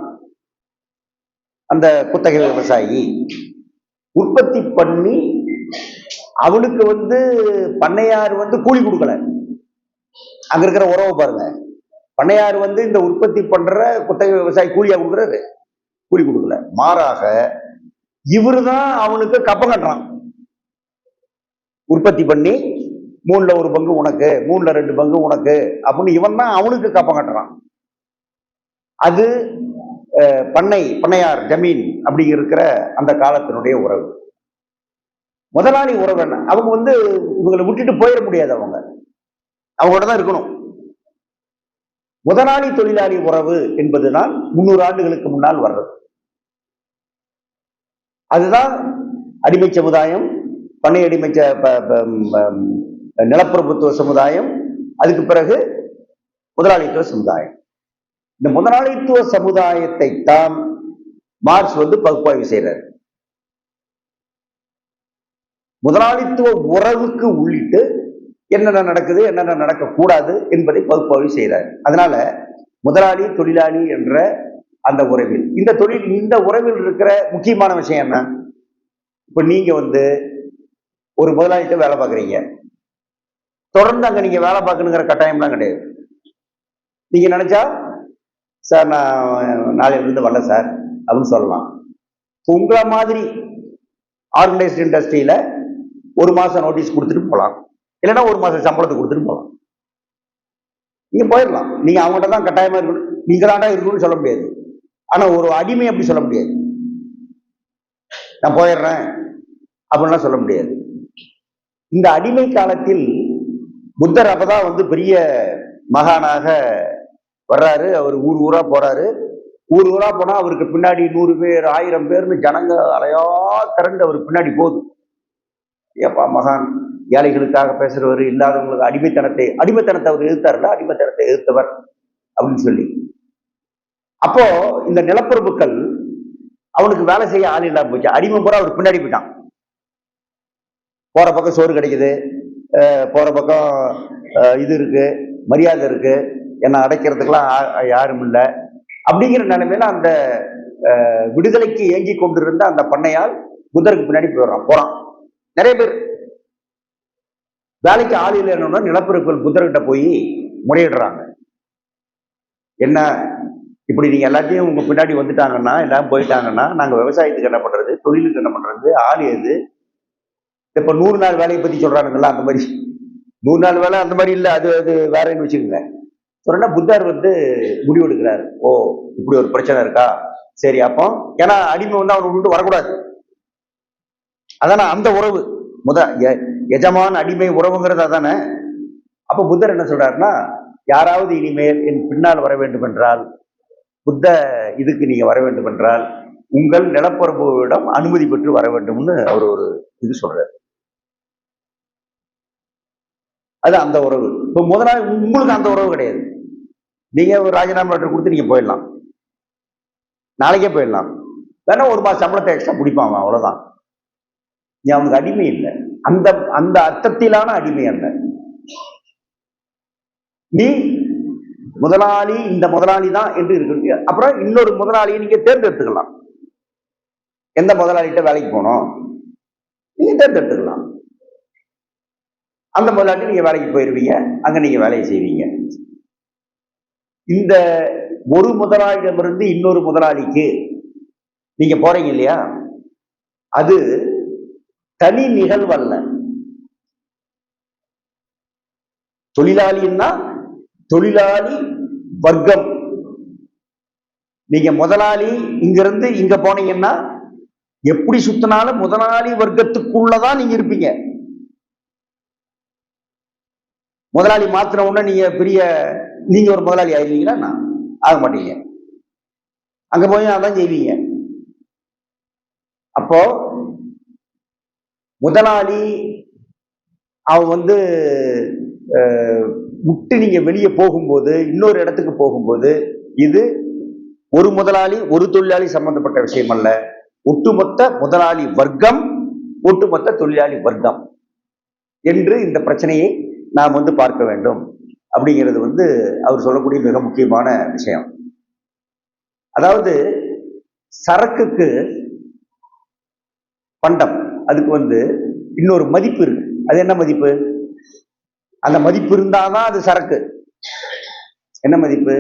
அந்த குத்தகை விவசாயி உற்பத்தி பண்ணி அவனுக்கு பண்ணையார் கூலி கொடுக்கல. அங்க இருக்கிற உறவை பாருங்க. பண்ணையார் இந்த உற்பத்தி பண்ற குத்தகை விவசாயி கூலியா கொடுக்குறாரு? கூலி கொடுக்கல. மாறாக இவரு தான் அவனுக்கு கப்பம் கட்டுறான். உற்பத்தி பண்ணி 3ல் 1 பங்கு உனக்கு, 3ல் 2 பங்கு உனக்கு அப்படின்னு இவன் தான் அவனுக்கு கப்பம் கட்டுறான். அது பண்ணையார் ஜமீன் அப்படி இருக்கிற அந்த காலத்தினுடைய உறவு. முதலாளி உறவு என்ன? அவங்க இவங்களை விட்டுட்டு போயிட முடியாது, அவங்களோட தான் இருக்கணும். முதலாளி தொழிலாளி உறவு என்பதுதான் 300 ஆண்டுகளுக்கு முன்னால் வர்றது. அதுதான் அடிமை சமுதாயம், பண்ணை அடிமை நிலப்பிரபுத்துவ சமுதாயம், அதுக்கு பிறகு முதலாளித்துவ சமுதாயம். இந்த முதலாளித்துவ சமுதாயத்தை தான் மார்க்ஸ் பகுப்பாய்வு செய்கிறார். முதலாளித்துவ உறவுக்கு உள்ளிட்டு என்னென்ன நடக்குது, என்னென்ன நடக்கக்கூடாது என்பதை பகுப்பாய்வு செய்கிறார். அதனால முதலாளி தொழிலாளி என்ற அந்த உறவில், இந்த உறவில் இருக்கிற முக்கியமான விஷயம் என்ன? இப்ப நீங்க ஒரு முதலாளிகிட்ட வேலை பார்க்குறீங்க, தொடர்ந்து அங்க நீங்க வேலை பார்க்கணுங்கிற கட்டாயம்லாம் கிடையாது. நீங்க நினைச்சா, சார் நான் நாளையிலிருந்து வரல சார் அப்படின்னு சொல்லலாம். உங்களை மாதிரி ஆர்கனைஸ்ட் இண்டஸ்ட்ரியில 1 மாசம் நோட்டீஸ் கொடுத்துட்டு போகலாம், இல்லைன்னா 1 மாசம் சம்பளத்தை கொடுத்துட்டு போகலாம். நீங்க போயிடலாம். நீங்க அவங்ககிட்ட தான் கட்டாயமா இருக்கணும், நீங்களாண்டா இருக்கணும்னு சொல்ல முடியாது. ஆனா ஒரு அடிமை அப்படி சொல்ல முடியாது. நான் போயிடுறேன் அப்படின்லாம் சொல்ல முடியாது. இந்த அடிமை காலத்தில் புத்தர் அப்பதான் பெரிய மகானாக வர்றாரு. அவர் ஊர் ஊரா போறாரு. ஊர் ஊரா போனா அவருக்கு பின்னாடி 100 பேர் 1000 பேர்னு ஜனங்க அலையா திரண்டு அவருக்கு பின்னாடி போகுது. ஏப்பா மகான், ஏழைகளுக்காக பேசுறவர், இல்லாதவங்களுக்கு அடிமைத்தனத்தை அவர் எதிர்த்தாருல, அடிமைத்தனத்தை எதிர்த்தவர் அப்படின்னு சொல்லி. அப்போ இந்த நிலப்பிரபுக்கள் அவனுக்கு வேலை செய்ய ஆள் இல்லாம போச்சு. அடிமை பூரா அவர் பின்னாடி போயிட்டான். போற பக்கம் சோறு கிடைக்குது, போற பக்கம் இது இருக்கு, மரியாதை இருக்கு, என்ன அடைக்கிறதுக்கெல்லாம் யாரும் இல்லை. அப்படிங்கிற நிலைமையில அந்த விடுதலைக்கு ஏங்கி கொண்டிருந்த அந்த பண்ணையால் புத்தருக்கு பின்னாடி போறான். நிறைய பேர் வேலைக்கு ஆள் இல்லைன்னு நிலப்பிரபுக்கள் புத்தர்கிட்ட போய் முறையிடுறாங்க. என்ன இப்படி நீங்க எல்லாத்தையும் உங்க பின்னாடி வந்துட்டாங்கன்னா, எல்லாம் போயிட்டாங்கன்னா, நாங்க விவசாயத்துக்கு என்ன பண்றது, தொழிலுக்கு என்ன பண்றது, ஆள் எது? இப்ப 100 நாள் வேலையை பத்தி சொல்றானுங்களா, அந்த மாதிரி 100 நாள் வேலை அந்த மாதிரி இல்லை, அது வேறன்னு வச்சுக்கோங்க. சொன்னா புத்தர் முடிவெடுக்கிறாரு. ஓ, இப்படி ஒரு பிரச்சனை இருக்கா, சரி. அப்போ ஏன்னா அடிமை அவனை விட்டு வரக்கூடாது. அதானே அந்த உறவு, எஜமான அடிமை உறவுங்கிறது அதானே. அப்ப புத்தர் என்ன சொல்றாருன்னா, யாராவது இனிமேல் என் பின்னால் வர வேண்டும் என்றால், புத்த இதுக்கு நீங்க வர வேண்டும் என்றால் உங்கள் நிலப்பரப்புவிடம் அனுமதி பெற்று வர வேண்டும்னு அவர் ஒரு இது சொல்றாரு. அது அந்த உறவு. இப்ப முதலாளி உங்களுக்கு அந்த உறவு கிடையாது. நீங்க ஒரு ராஜினாமா லெட்டர் கொடுத்து நீங்க போயிடலாம், நாளைக்கே போயிடலாம். வேணா 1 மாசம் சம்பளத்தை எக்ஸ்ட்ரா பிடிப்பாங்க, அவ்வளவுதான். நீ அவனுக்கு அடிமை இல்லை, அந்த அந்த அர்த்தத்திலான அடிமை அல்ல. நீ முதலாளி, இந்த முதலாளி தான் என்று இருக்கு. அப்புறம் இன்னொரு முதலாளியை நீங்க தேர்ந்தெடுத்துக்கலாம். எந்த முதலாளிகிட்ட வேலைக்கு போனோம் நீங்க தேர்ந்தெடுத்துக்கலாம். அந்த முதலாளி நீங்க வேலைக்கு போயிருவீங்க, அங்க நீங்க வேலையை செய்வீங்க. இந்த ஒரு முதலாளியிடமிருந்து இன்னொரு முதலாளிக்கு நீங்க போறீங்க இல்லையா, அது தனி நிகழ்வு அல்ல. தொழிலாளின்னா தொழிலாளி வர்க்கம். நீங்க முதலாளி இங்கிருந்து இங்க போனீங்கன்னா எப்படி சுத்தினாலும் முதலாளி வர்க்கத்துக்குள்ளதான் நீங்க இருப்பீங்க. முதலாளி மாத்திர உடனே நீங்க ஒரு முதலாளி ஆயிருவீங்களா? ஆக மாட்டீங்க. அங்க போய் அதான் செய்வீங்க. அப்போ முதலாளி அவன் விட்டு நீங்க வெளியே போகும்போது, இன்னொரு இடத்துக்கு போகும்போது, இது ஒரு முதலாளி ஒரு தொழிலாளி சம்பந்தப்பட்ட விஷயம் அல்ல. ஒட்டுமொத்த முதலாளி வர்க்கம், ஒட்டுமொத்த தொழிலாளி வர்க்கம் என்று இந்த பிரச்சனையை நாம் பார்க்க வேண்டும். அப்படிங்கிறது அவர் சொல்லக்கூடிய மிக முக்கியமான விஷயம். அதாவது சரக்குக்கு பண்டம், அதுக்கு இன்னொரு மதிப்பு இருக்கு. அது என்ன மதிப்பு? அந்த மதிப்பு இருந்தாதான் அது சரக்கு. என்ன மதிப்பு?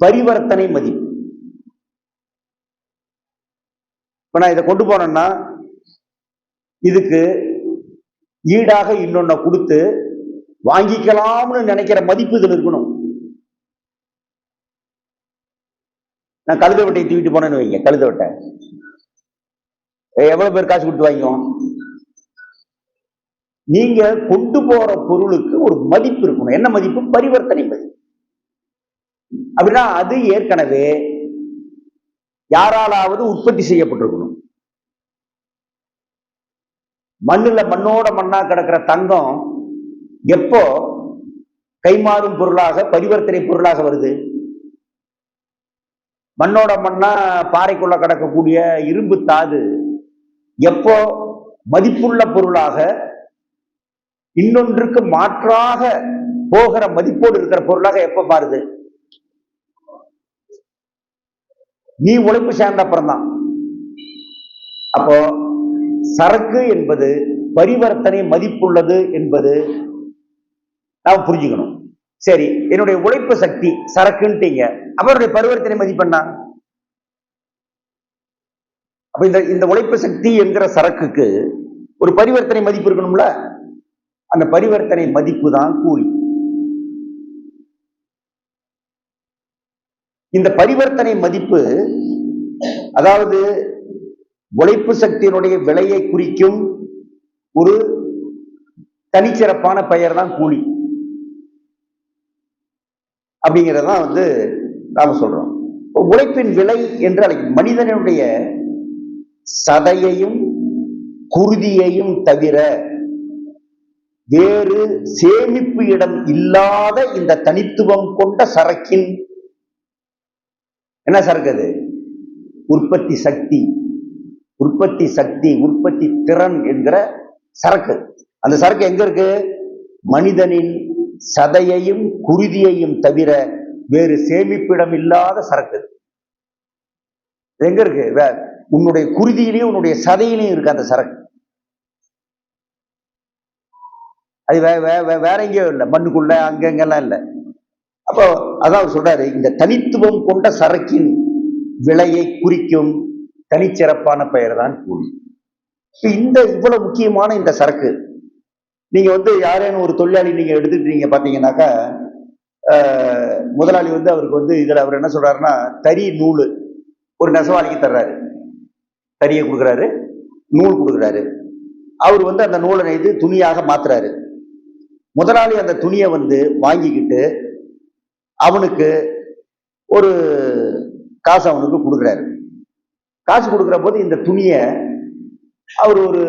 பரிவர்த்தனை மதிப்பு. இப்ப நான் இதை கொண்டு போனேன்னா இதுக்கு ஈடாக இன்னொன்ன கொடுத்து வாங்கிக்கலாம்னு நினைக்கிற மதிப்பு இதுல இருக்கணும். நான் கழுத வெட்டையை தூக்கிட்டு போனேன்னு வைங்க, கழுத வெட்டை எவ்வளவு பேர் காசு கொடுத்து வாங்கிக்குவோம்? நீங்க கொண்டு போற பொருளுக்கு ஒரு மதிப்பு இருக்கணும். என்ன மதிப்பு? பரிவர்த்தனை மதிப்பு. அப்படின்னா அது ஏற்கனவே யாராலாவது உற்பத்தி செய்யப்பட்டிருக்கணும். மண்ணோட மண்ணா கிடக்கிற தங்கம் எப்போ கைமாறும் பொருளாக, பரிவர்த்தனை பொருளாக வருது? மண்ணோட மண்ணா பாறைக்குள்ள கிடக்கக்கூடிய இரும்பு தாது எப்போ மதிப்புள்ள பொருளாக, இன்னொன்றுக்கு மாற்றாக போகிற மதிப்போடு இருக்கிற பொருளாக எப்ப மாறுது? நீ உழைப்பு சேர்ந்த அப்புறம் தான். அப்போ சரக்கு என்பது பரிவர்த்தனை மதிப்புள்ளது என்பது நாம் புரிஞ்சுக்கணும். சரி, என்னுடைய உழைப்பு சக்தி சரக்குன்ட்டீங்க, அவருடைய பரிவர்த்தனை மதிப்பெண்ணா? அப்ப இந்த உழைப்பு சக்தி என்கிற சரக்குக்கு ஒரு பரிவர்த்தனை மதிப்பு இருக்கணும்ல. அந்த பரிவர்த்தனை மதிப்பு தான் கூலி. இந்த பரிவர்த்தனை மதிப்பு, அதாவது உழைப்பு சக்தியினுடைய விலையை குறிக்கும் ஒரு தனிச்சிறப்பான பெயர் தான் கூலி. அப்படிங்கிறதான் நாம சொல்றோம். உழைப்பின் விலை என்று அழைக்கும் மனிதனுடைய சதையையும் குருதியையும் தவிர வேறு சேமிப்பு இடம் இல்லாத இந்த தனித்துவம் கொண்ட சரக்கின் என்ன சரக்கு அது? உற்பத்தி சக்தி, உற்பத்தி சக்தி, உற்பத்தி திறன் என்கிற சரக்கு. அந்த சரக்கு எங்க இருக்கு? மனிதனின் சதையையும் குருதியையும் தவிர வேறு சேமிப்பிடம் இல்லாத சரக்கு. எங்க இருக்கு? உன்னுடைய குருதியிலையும் உன்னுடைய சதையிலையும் இருக்கு அந்த சரக்கு. அது வேற எங்கேயோ இல்லை, மண்ணுக்குள்ள அங்கெங்கெல்லாம் இல்லை. அப்போ அதான் அவர் சொல்றாரு, இந்த தனித்துவம் கொண்ட சரக்கின் விலையை குறிக்கும் தனிச்சிறப்பான பெயர் தான் கூலி. இந்த இவ்வளவு முக்கியமான இந்த சரக்கு நீங்க யாரேனும் ஒரு தொழிலாளி நீங்க எடுத்துட்டீங்க பாத்தீங்கன்னாக்கா, முதலாளி அவருக்கு இதுல அவர் என்ன சொல்றாருன்னா, தறி நூல் ஒரு நெசவாளிக்கு தர்றாரு, தறியை கொடுக்குறாரு, நூல் கொடுக்குறாரு. அவர் அந்த நூலை நெய்து துணியாக மாத்துறாரு. முதலாளி அந்த துணியை வாங்கிக்கிட்டு அவனுக்கு ஒரு காசு அவனுக்கு கொடுக்குறாரு. காசு கொடுக்குற போது இந்த துணியை அவர் ஒரு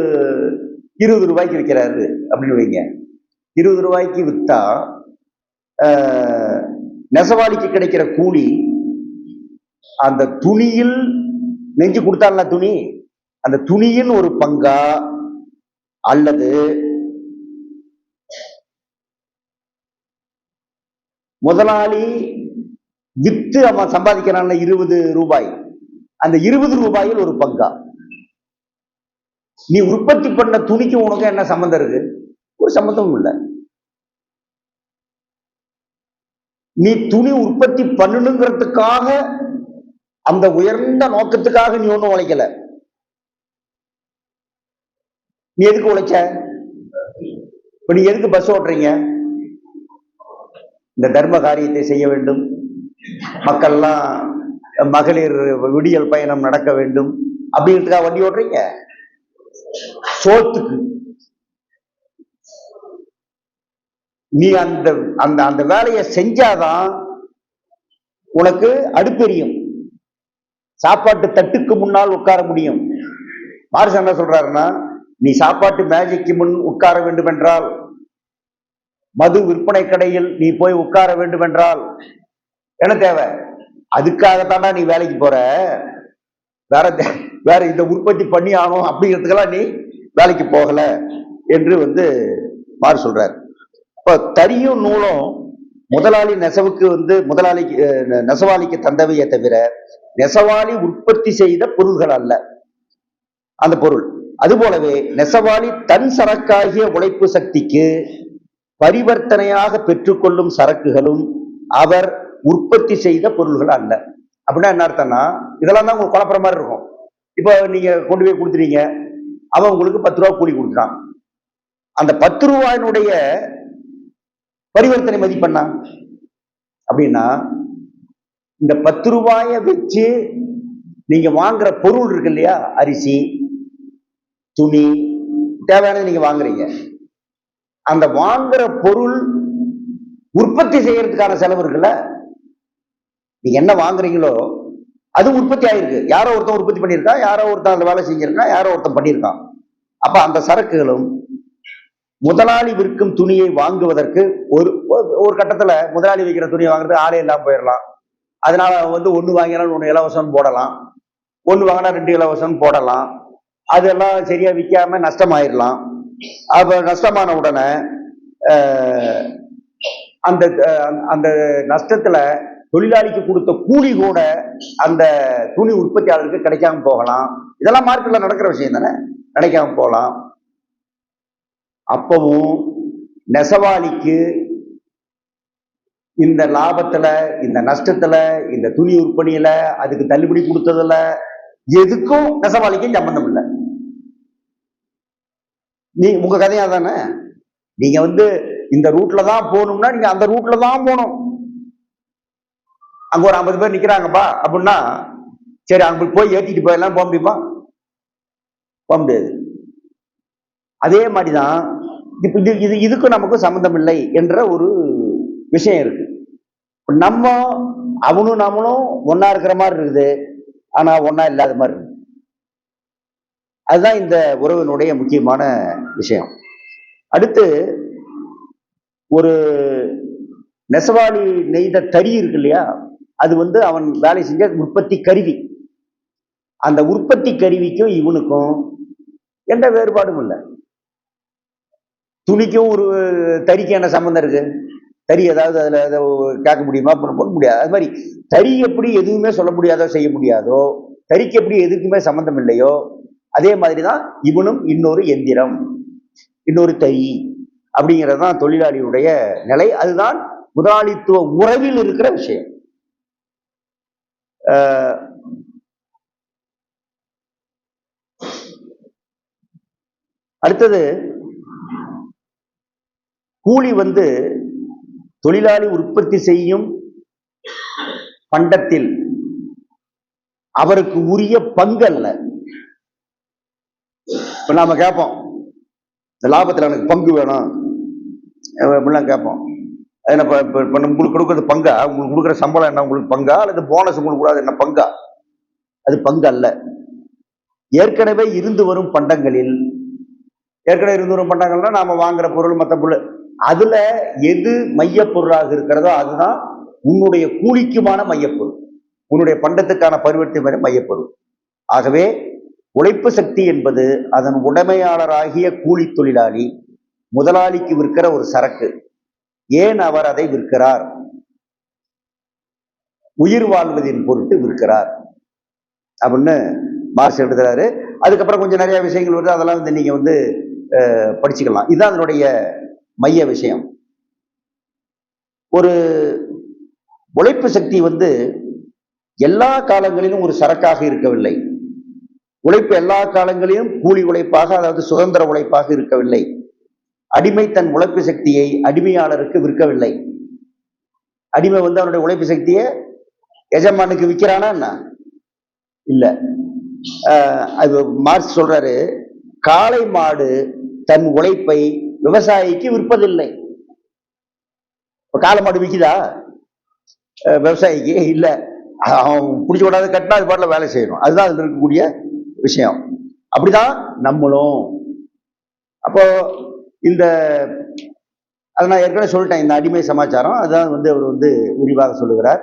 20 ரூபாய்க்கு விற்கிறாரு அப்படின்னு வைங்க. 20 ரூபாய்க்கு விற்றா நெசவாளிக்கு கிடைக்கிற கூலி அந்த துணியில் நெஞ்சு கொடுத்தால துணி, அந்த துணியின் ஒரு பங்கா அல்லது முதலாளி வித்து அவன் சம்பாதிக்கிறான் 20 ரூபாய், அந்த 20 ரூபாயில் ஒரு பங்கா? நீ உற்பத்தி பண்ண துணிக்கு உனக்கு என்ன சம்பந்தம் இருக்கு? ஒரு சம்பந்தமும் இல்லை. நீ துணி உற்பத்தி பண்ணணுங்கிறதுக்காக, அந்த உயர்ந்த நோக்கத்துக்காக நீ ஒண்ணும் உழைக்கல. நீ எதுக்கு உழைச்ச? இப்ப நீ எதுக்கு பஸ் ஓட்டுறீங்க? இந்த தர்ம காரியத்தை செய்ய வேண்டும், மக்கள்லாம் மகளிர் விடியல் பயணம் நடக்க வேண்டும் அப்படிங்கிறதுக்காக வண்டி ஓட்டுறீங்க? சோத்துக்கு. நீ அந்த அந்த அந்த வேலையை செஞ்சாதான் உனக்கு அடுப்பெரியும், சாப்பாட்டு தட்டுக்கு முன்னால் உட்கார முடியும். மார்க்ஸ் என்ன சொல்றாருன்னா, நீ சாப்பாட்டு மேஜைக்கு முன் உட்கார வேண்டும் என்றால், மது விற்பனை கடையில் நீ போய் உட்கார வேண்டும் என்றால் என்ன தேவை? அதுக்காகத்தாண்டா நீ வேலைக்கு போற. வேற இந்த உற்பத்தி பண்ணி ஆகணும் அப்படிங்கிறதுக்கெல்லாம் நீ வேலைக்கு போகல என்று மார்க்ஸ் சொல்றாரு. இப்ப தறியும் நூலும் முதலாளி நெசவுக்கு முதலாளிக்கு நெசவாளிக்கு தந்தவையே தவிர நெசவாளி உற்பத்தி செய்த பொருள்கள் அல்ல அந்த பொருள். அதுபோலவே நெசவாளி தன் சரக்காகிய உழைப்பு சக்திக்கு பரிவர்த்தனையாக பெற்றுக்கொள்ளும் சரக்குகளும் அவர் உற்பத்தி செய்த பொருள்கள் அல்ல. அப்படின்னா என்ன அர்த்தம்னா, இதெல்லாம் தான் உங்களுக்கு குழப்பற மாதிரி இருக்கும். இப்ப நீங்க கொண்டு போய் கொடுத்துறீங்க, அவன் உங்களுக்கு 10 ரூபா கூலி கொடுத்துறான். அந்த 10 ரூபாயினுடைய பரிவர்த்தனை மதிப்பெண்ணா அப்படின்னா, இந்த 10 ரூபாயை வச்சு நீங்க வாங்குற பொருள் இருக்கு இல்லையா, அரிசி, துணி, தேவையானது நீங்க வாங்குறீங்க. அந்த வாங்குற பொருள் உற்பத்தி செய்யறதுக்கான செலவு இருக்குல்ல, நீங்க என்ன வாங்குறீங்களோ அது உற்பத்தி ஆயிருக்கு. யாரோ ஒருத்தன் உற்பத்தி பண்ணியிருக்கான், யாரோ ஒருத்தன் அந்த வேலை செஞ்சிருக்கான், யாரோ ஒருத்தன் பண்ணியிருக்கான். அப்ப அந்த சரக்குகளும் முதலாளி விற்கும் துணியை வாங்குவதற்கு ஒரு கட்டத்துல முதலாளி விற்கிற துணியை வாங்குறது ஆளே இல்லாம போயிடலாம். அதனால ஒண்ணு வாங்கினா 1 இலவசம் போடலாம், 1 வாங்கினா 2 இலவசம் போடலாம். அதெல்லாம் சரியா விற்காம நஷ்டமாயிடலாம். அப்ப நஷ்டமான உடனே அந்த அந்த நஷ்டத்துல தொழிலாளிக்கு கொடுத்த கூலி கூட அந்த துணி உற்பத்தியாளருக்கு கிடைக்காம போகலாம். இதெல்லாம் மார்க்கெட்ல நடக்கிற விஷயம் தானே, கிடைக்காம போகலாம். அப்பவும் நெசவாளிக்கு இந்த லாபத்துல, இந்த நஷ்டத்துல, இந்த துணி உற்பத்தியில, அதுக்கு தள்ளுபடி கொடுத்ததுல எதுக்கும் நெசவாளிக்கும் சம்பந்தம் இல்லை. உங்க கதையா தானே, நீங்க இந்த ரூட்ல தான் போகணும்னா நீங்க அந்த ரூட்ல தான் போகணும். அங்க ஒரு 50 பேர் நிக்கிறாங்கப்பா அப்படின்னா, சரி அங்க போய் ஏற்றிட்டு போயெல்லாம் போக முடியுமா? போக முடியாது. அதே மாதிரிதான் இதுக்கும் நமக்கும் சம்பந்தம் இல்லை என்ற ஒரு விஷயம் இருக்கு. நம்ம அவனும் நம்மளும் ஒன்னா இருக்கிற மாதிரி இருக்குது, ஆனா ஒன்னா இல்லாத மாதிரி இருக்கு. அதுதான் இந்த உறவினுடைய முக்கியமான விஷயம். அடுத்து ஒரு நெசவாளி நெய்த தறி இருக்கு இல்லையா, அது அவன் வேலை செஞ்ச உற்பத்தி கருவி. அந்த உற்பத்தி கருவிக்கும் இவனுக்கும் எந்த வேறுபாடும் இல்லை. துணிக்கும் ஒரு தறிக்கு என்ன சம்பந்தம் இருக்கு? தறி ஏதாவது அதுல கேட்க முடியுமா? பண்ண முடியாது. அது மாதிரி தறி எப்படி எதுவுமே சொல்ல முடியாதோ செய்ய முடியாதோ, தறிக்கு எப்படி எதுக்குமே சம்பந்தம் இல்லையோ, அதே மாதிரிதான் இவனும் இன்னொரு எந்திரம், இன்னொரு தறி அப்படிங்கிறதுதான் தொழிலாளியுடைய நிலை. அதுதான் முதலாளித்துவ உறவில் இருக்கிற விஷயம். அடுத்தது கூலி தொழிலாளி உற்பத்தி செய்யும் பண்டத்தில் அவருக்கு உரிய பங்கு அல்ல. இப்ப நாம கேட்போம், இந்த லாபத்தில் எனக்கு பங்கு வேணும் அப்படிலாம் கேட்போம். உங்களுக்கு கொடுக்கறது பங்கா? உங்களுக்கு கொடுக்குற சம்பளம் என்ன உங்களுக்கு பங்கா, அல்லது போனஸ் உங்களுக்கு கூடாது என்ன பங்கா? அது பங்கு அல்ல. ஏற்கனவே இருந்து வரும் பண்டங்களில், ஏற்கனவே இருந்து வரும் பண்டங்கள்னா நாம வாங்குற பொருள், மற்ற பொருள், அதுல எது மையப்பொருளாக இருக்கிறதோ அதுதான் உன்னுடைய கூலிக்குமான மையப்பொருள், உன்னுடைய பண்டத்துக்கான பரிவர்த்தனை மையப்பொருள். ஆகவே உழைப்பு சக்தி என்பது அதன் உடைமையாளராகிய கூலி தொழிலாளி முதலாளிக்கு விற்கிற ஒரு சரக்கு. ஏன் அவர் அதை விற்கிறார்? உயிர் வாழ்வதின் பொருட்டு விற்கிறார் அப்படின்னு மார்க்ஸ் எழுதுறாரு. அதுக்கப்புறம் கொஞ்சம் நிறைய விஷயங்கள் வருது, அதெல்லாம் நீங்க படிச்சுக்கலாம். இதுதான் அதனுடைய மைய விஷயம். ஒரு உழைப்பு சக்தி எல்லா காலங்களிலும் ஒரு சரக்காக இருக்கவில்லை. உழைப்பு எல்லா காலங்களிலும் கூலி உழைப்பாக, அதாவது சுதந்திர உழைப்பாக இருக்கவில்லை. அடிமை தன் உழைப்பு சக்தியை அடிமையாளருக்கு விற்கவில்லை. அடிமை அவனுடைய உழைப்பு சக்தியை எஜமானுக்கு விற்கிறானா என்ன? இல்ல. அது மார்க்ஸ் சொல்றாரு, காளை மாடு தன் உழைப்பை விவசாயிக்கு விற்பதில்லை. காளை மாடு விற்குதா விவசாயிக்கு? இல்ல. அவன் பிடிச்சி விடாத கட்டினா அது பாட்டில் வேலை செய்யணும். அதுதான் அதுல இருக்கக்கூடிய விஷயம். அப்படிதான் நம்மளும். அப்போ அதை நான் ஏற்கனவே சொல்லிட்டேன், இந்த அடிமை சமாச்சாரம் அதுதான் அவர் விரிவாக சொல்லுகிறார்.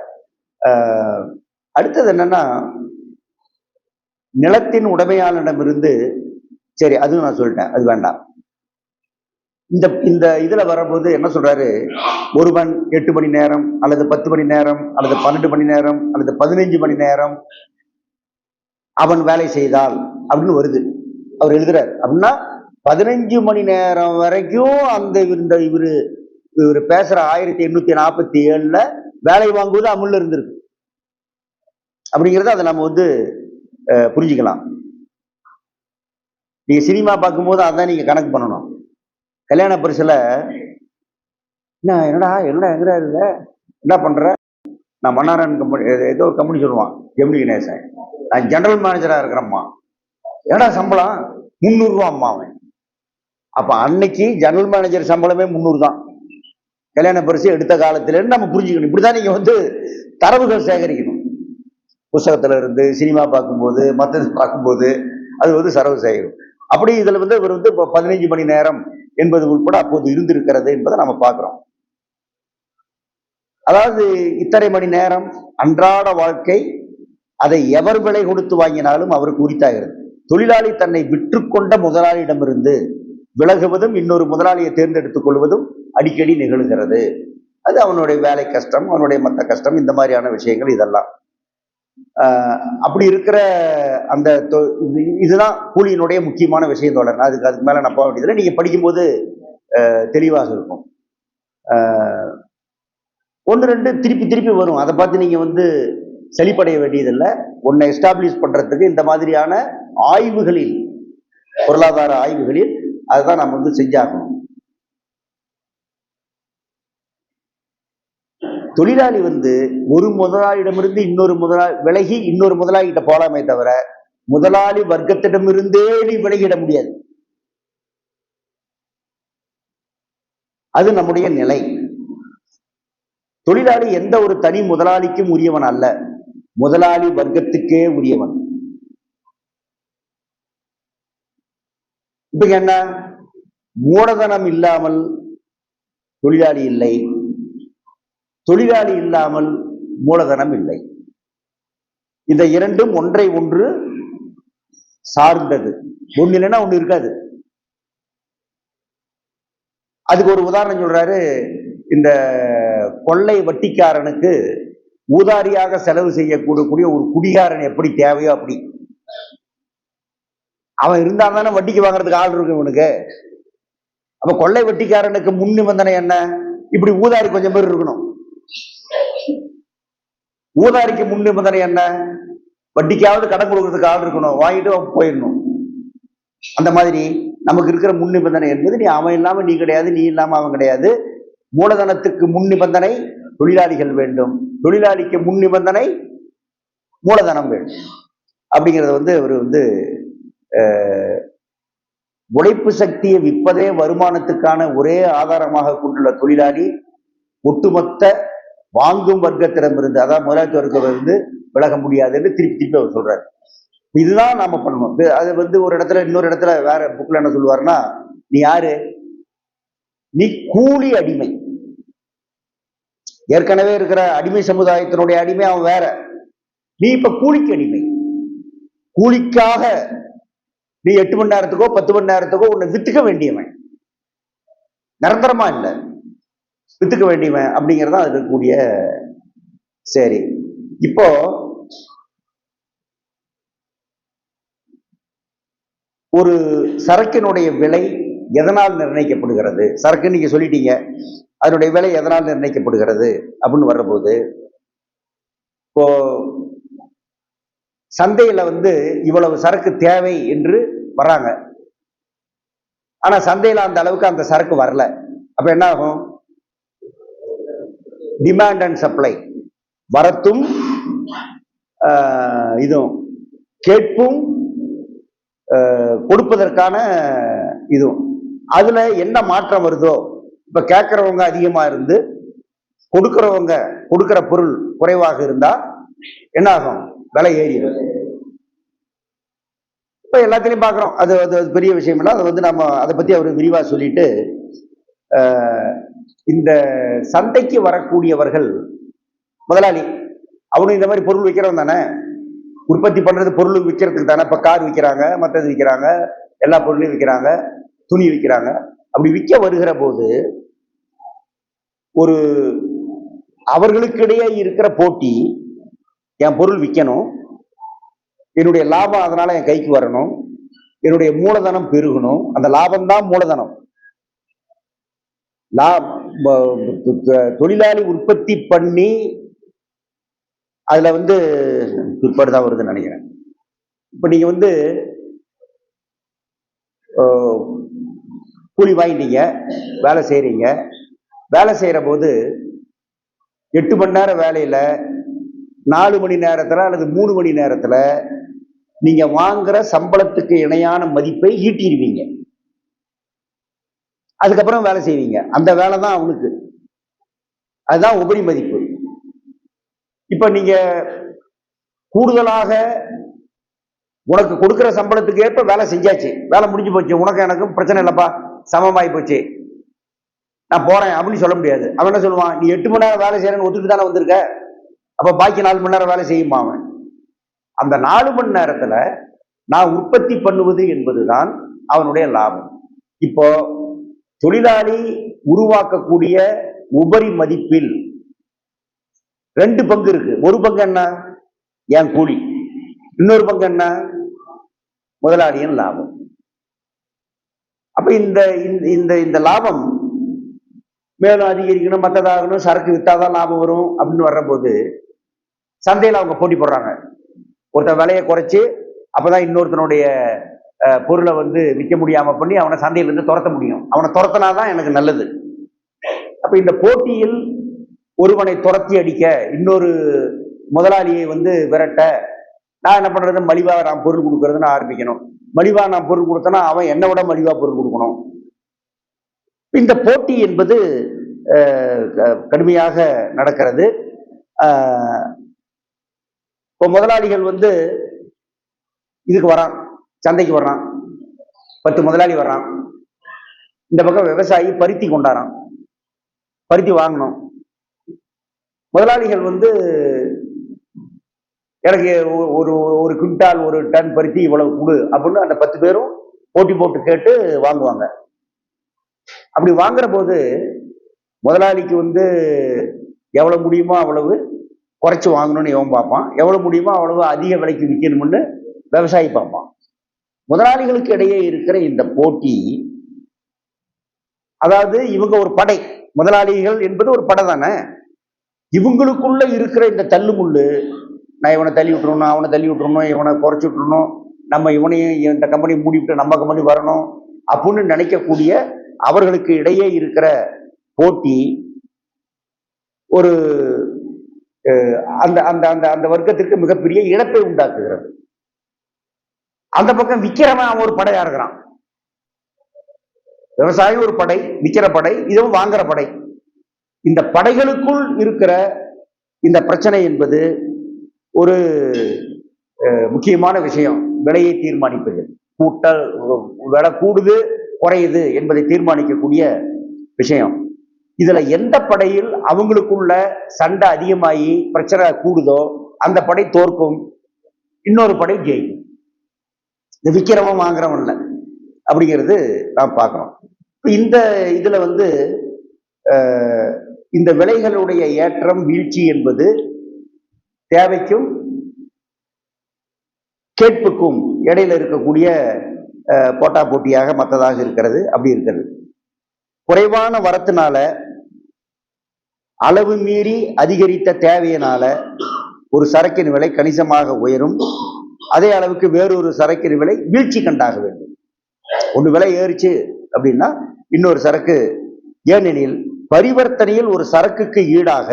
அடுத்தது என்னன்னா, நிலத்தின் உடைமையாளரிடமிருந்து, சரி அதுவும் நான் சொல்லிட்டேன், அது வேண்டாம். இந்த இதுல வரும்போது என்ன சொல்றாரு, ஒருவன் 8 மணி நேரம் அல்லது 10 மணி நேரம் அல்லது 12 மணி நேரம் அல்லது 15 மணி நேரம் அவன் வேலை செய்தால் அப்படின்னு வருது. அவர் எழுதுறார். அப்படின்னா 15 மணி நேரம் வரைக்கும் இவரு பேசுற 1847 வேலை வாங்குவது அமுல்ல இருந்திருக்கு அப்படிங்கிறத அதை நம்ம புரிஞ்சுக்கலாம். நீங்க சினிமா பார்க்கும்போது அதான் நீங்க கணக்கு பண்ணணும். கல்யாண பரிசுல என்னடா எங்கடா இருந்த, என்ன பண்ற? நான் மன்னாரன் கம்பெனி, ஏதோ ஒரு கம்பெனி சொல்லுவான், ஜெமினி கணேசன், நான் ஜெனரல் மேனேஜரா இருக்கிறேம்மா. ஏடா சம்பளம்? 300 ரூபா அம்மா. அவன் அப்ப அன்னைக்கு ஜெனரல் மேனேஜர் சம்பளமே 300 தான். கல்யாண பரிசு எடுத்த காலத்துல இருந்து நம்ம புரிஞ்சுக்கணும். இப்படிதான் நீங்க தரவுகள் சேகரிக்கணும். புத்தகத்துல இருந்து, சினிமா பார்க்கும்போது, மற்றது பார்க்கும்போது அது சரவு சேகரிக்கும். அப்படி இதுல இவர் 15 மணி நேரம் என்பது உட்பட அப்போது இருந்திருக்கிறது என்பதை நம்ம பார்க்கிறோம். அதாவது இத்தனை மணி நேரம் அன்றாட வாழ்க்கை, அதை எவர் விலை கொடுத்து வாங்கினாலும் அவருக்கு உரித்தாகிறது. தொழிலாளி தன்னை விற்றுக்கொண்ட முதலாளியிடமிருந்து விலகுவதும் இன்னொரு முதலாளியை தேர்ந்தெடுத்துக் கொள்வதும் அடிக்கடி நிகழ்கிறது. அது அவனுடைய வேலை கஷ்டம், அவனுடைய மற்ற கஷ்டம், இந்த மாதிரியான விஷயங்கள் இதெல்லாம். அப்படி இருக்கிற அந்த இதுதான் கூலியினுடைய முக்கியமான விஷயம். தொடர் அதுக்கு மேல நான் போக வேண்டியதில்லை, நீங்க படிக்கும்போது தெளிவாக இருக்கும். 1-2 திருப்பி வரும், அதை பார்த்து நீங்க செழிப்படைய வேண்டியதில்லை. ஒன்னை எஸ்டாப்ளிஷ் பண்றதுக்கு இந்த மாதிரியான ஆய்வுகளில், பொருளாதார ஆய்வுகளில் அதுதான் நம்ம செஞ்சாகணும். தொழிலாளி ஒரு முதலாளியிடமிருந்து இன்னொரு விலகி இன்னொரு முதலாளி கிட்ட போலாமே தவிர முதலாளி வர்க்கத்திடமிருந்தே நீ விலகிட முடியாது. அது நம்முடைய நிலை. தொழிலாளி எந்த ஒரு தனி முதலாளிக்கும் உரியவன் அல்ல, முதலாளி வர்க்கத்துக்கே உரியவன். இப்ப என்ன, மூலதனம் இல்லாமல் தொழிலாளி இல்லை, தொழிலாளி இல்லாமல் மூலதனம் இல்லை. இந்த இரண்டும் ஒன்றை ஒன்று சார்ந்தது. ஒண்ணு இல்லைன்னா ஒண்ணு இருக்காது. அதுக்கு ஒரு உதாரணம் சொல்றாரு. இந்த கொள்ளை வட்டிக்காரனுக்கு ஊதாரியாக செலவு செய்யக்கூடிய ஒரு குடிகாரன் எப்படி தேவையோ அப்படி. அவன் இருந்தா தானே வட்டிக்கு வாங்குறதுக்கு ஆள் இருக்கு இவனுக்கு. அப்ப கொள்ளை வட்டிக்காரனுக்கு முன் நிபந்தனை என்ன? இப்படி ஊதாரி கொஞ்சம் பேர் இருக்கணும். ஊதாரிக்கு முன் நிபந்தனை என்ன? வட்டிக்காவது கடன் கொடுக்கறதுக்கு ஆள் இருக்கணும், வாங்கிட்டு போயிடணும். அந்த மாதிரி நமக்கு இருக்கிற முன் நிபந்தனை என்பது நீ அவன் இல்லாம நீ கிடையாது, நீ இல்லாம அவன் கிடையாது. மூலதனத்துக்கு முன் நிபந்தனை தொழிலாளிகள் வேண்டும், தொழிலாளிக்கு முன் நிபந்தனை மூலதனம் வேண்டும். அப்படிங்கிறத அவர் உழைப்பு சக்தியை விற்பதே வருமானத்துக்கான ஒரே ஆதாரமாக கொண்டுள்ள தொழிலாளி ஒட்டுமொத்த வாங்கும் வர்க்கத்திடமிருந்து, அதாவது முதலாளித்துவத்திலிருந்து விலக முடியாது என்று திருப்பி திருப்பி அவர் சொல்றாரு. இதுதான் நாம பண்ணணும். அது ஒரு இடத்துல இன்னொரு இடத்துல வேற புக்ல என்ன சொல்லுவாருன்னா, நீ யாரு? நீ கூலி அடிமை. ஏற்கனவே இருக்கிற அடிமை சமுதாயத்தினுடைய அடிமை அவன் வேற, நீ இப்ப கூலிக்கு அடிமை. கூலிக்காக நீ 8 மணி நேரத்துக்கோ 10 மணி நேரத்துக்கோ உன்னை வித்துக்க வேண்டியவன், நிரந்தரமா இல்லை, வித்துக்க வேண்டியவன். அப்படிங்கிறதா அது இருக்கக்கூடிய. சரி, இப்போ ஒரு சரக்கினுடைய விலை எதனால் நிர்ணயிக்கப்படுகிறது? சரக்கு நீங்க சொல்லிட்டீங்க, அதனுடைய விலை எதனால் நிர்ணயிக்கப்படுகிறது அப்படின்னு வர்றபோது, இப்போ சந்தையில இவ்வளவு சரக்கு தேவை என்று வர்றாங்க, ஆனா சந்தையில அந்த அளவுக்கு அந்த சரக்கு வரல. அப்ப என்ன ஆகும்? டிமாண்ட் அண்ட் சப்ளை, வரத்தும் இதுவும், கேட்பும் கொடுப்பதற்கான இதுவும், அதுல என்ன மாற்றம் வருதோ, இப்ப கேட்கிறவங்க அதிகமா இருந்து கொடுக்கிறவங்க கொடுக்கிற பொருள் குறைவாக இருந்தா என்ன ஆகும்? விலை ஏறிடும். இப்ப எல்லாத்திலையும் பாக்குறோம். அது பெரிய விஷயம் இல்லை. அதை நம்ம அதை பத்தி அவர் விரிவா சொல்லிட்டு, இந்த சந்தைக்கு வரக்கூடியவர்கள் முதலாளி, அவனு இந்த மாதிரி பொருள் விற்கிறவன் தானே, உற்பத்தி பண்றது பொருள் விற்கிறதுக்கு தானே. இப்ப கார் விற்கிறாங்க, மற்றது விற்கிறாங்க, எல்லா பொருளையும் விற்கிறாங்க, துணி விற்கிறாங்க. அப்படி விற்க வருகிற போது ஒரு அவர்களுக்கிடையே இருக்கிற போட்டி, என் பொருள் விற்கணும், என்னுடைய லாபம் அதனால என் கைக்கு வரணும், என்னுடைய மூலதனம் பெருகணும். அந்த லாபம் தான் மூலதனம். தொழிலாளி உற்பத்தி பண்ணி அதுல பிற்பாடுதான் வருதுன்னு நினைக்கிறேன். இப்ப நீங்க கூலி வாங்கிட்டீங்க, வேலை செய்யறீங்க. வேலை செய்யற போது 8 மணி நேரம் வேலையில 4 மணி நேரத்துல அல்லது 3 மணி நேரத்துல நீங்க வாங்குற சம்பளத்துக்கு இணையான மதிப்பை ஈட்டிடுவீங்க. அதுக்கப்புறம் வேலை செய்வீங்க. அந்த வேலை தான் அவனுக்கு, அதுதான் உபரி மதிப்பு. இப்ப நீங்க கூடுதலாக உனக்கு கொடுக்கிற சம்பளத்துக்கு ஏற்ப வேலை செஞ்சாச்சு, வேலை முடிஞ்சு போச்சு, உனக்கு எனக்கும் பிரச்சனை இல்லப்பா, சமமாயி போச்சு, நான் போறேன் அப்படின்னு சொல்ல முடியாது. அவன் என்ன சொல்லுவான்? நீ 8 மணி நேரம் வேலை செய்யறேன்னு ஒத்துட்டு தானே வந்திருக்க, அப்ப பாக்கி 4 மணி நேரம் வேலை செய்யுமா அவன். அந்த 4 மணி நேரத்துல நான் உற்பத்தி பண்ணுவது என்பதுதான் அவனுடைய லாபம். இப்போ தொழிலாளி உருவாக்கக்கூடிய உபரி மதிப்பில் 2 பங்கு இருக்கு. ஒரு பங்கு என்ன? என் கூலி. இன்னொரு பங்கு என்ன? முதலாளியின் லாபம். அப்ப இந்த லாபம் மேலும் அதிகரிக்கணும், மற்றதாகணும், சரக்கு வித்தாதான் லாபம் வரும் அப்படின்னு வர்ற போது சந்தையில் அவங்க போட்டி போடுறாங்க. ஒருத்தன் விலையை குறைச்சு அப்பதான் இன்னொருத்தனுடைய பொருளை விற்க முடியாம பண்ணி அவனை சந்தையிலிருந்து துரத்த முடியும். அவனை துரத்தினாதான் எனக்கு நல்லது. அப்ப இந்த போட்டியில் ஒருவனை துரத்தி அடிக்க, இன்னொரு முதலாளியை விரட்ட, நான் என்ன பண்றது? மலிவா நான் பொருள் கொடுக்கறதுன்னு ஆரம்பிக்கணும். மலிவா நான் பொருள் கொடுத்தேன்னா அவன் என்னை விட மலிவா பொருள் கொடுக்கணும். இந்த போட்டி என்பது கடுமையாக நடக்கிறது. இப்போ முதலாளிகள் வந்து இதுக்கு வரான், சந்தைக்கு வர்றான், 10 முதலாளி வர்றான். இந்த பக்கம் விவசாயி பருத்தி கொண்டாரான், பருத்தி வாங்கணும். முதலாளிகள் வந்து எனக்கு ஒரு ஒரு குவிண்டால் 1 டன் பருத்தி இவ்வளவு கொடு அப்படின்னு அந்த 10 பேரும் போட்டி போட்டு கேட்டு வாங்குவாங்க. அப்படி வாங்குற போது முதலாளிக்கு வந்து எவ்வளவு முடியுமோ அவ்வளவு குறைச்சு வாங்கணும்னு இவன் பார்ப்பான், எவ்வளவு முடியுமோ அவ்வளவு அதிக விலைக்கு விற்கணும்னு விவசாயி பார்ப்பான். முதலாளிகளுக்கு இடையே இருக்கிற இந்த போட்டி, அதாவது இவங்க ஒரு படை, முதலாளிகள் என்பது ஒரு படை தானே. இவங்களுக்குள்ள இருக்கிற இந்த தள்ளுமுள்ளு, நான் இவனை தள்ளி விட்டுறணும், அவனை தள்ளி விட்டுறணும், இவனை குறைச்சி விட்டுறணும், நம்ம இவனையும் இந்த கம்பெனி மூடிவிட்டு நம்ம கம்பெனி வரணும் அப்படின்னு நினைக்கக்கூடிய அவர்களுக்கு இடையே இருக்கிற போட்டி ஒரு அந்த அந்த அந்த அந்த வர்க்கத்திற்கு மிகப்பெரிய இழப்பை உண்டாக்குகிறது. அந்த பக்கம் விக்கிறவன் அவன் ஒரு படையா இருக்கிறான். விவசாயி ஒரு படை, விக்கிற படை, இதுவும் வாங்குற படை. இந்த படைகளுக்குள் இருக்கிற இந்த பிரச்சனை என்பது ஒரு முக்கியமான விஷயம். விலையை தீர்மானிப்பது, கூட்டல், விலை கூடுது குறையுது என்பதை தீர்மானிக்கக்கூடிய விஷயம். இதுல எந்த படையில் அவங்களுக்குள்ள சண்டை அதிகமாகி பிரச்சனை கூடுதோ அந்த படை தோற்கும், இன்னொரு படை ஜெயிக்கும். இந்த விக்கிறவன் வாங்குறவன் இல்லை அப்படிங்கிறது நாம் பார்க்கிறோம். இந்த இதுல வந்து இந்த விலைகளுடைய ஏற்றம் வீழ்ச்சி என்பது தேவைக்கும் கேட்புக்கும் இடையில இருக்கக்கூடிய போட்டா போட்டியாக மற்றதாக இருக்கிறது. அப்படி இருக்கிறது. குறைவான வரத்தினால, அளவு மீறி அதிகரித்த தேவையினால ஒரு சரக்கின் விலை கணிசமாக உயரும். அதே அளவுக்கு வேறொரு சரக்கின் விலை வீழ்ச்சி கண்டாக வேண்டும். ஒன்று விலை ஏறிச்சு அப்படின்னா இன்னொரு சரக்கு, ஏனெனில் பரிவர்த்தனையில் ஒரு சரக்குக்கு ஈடாக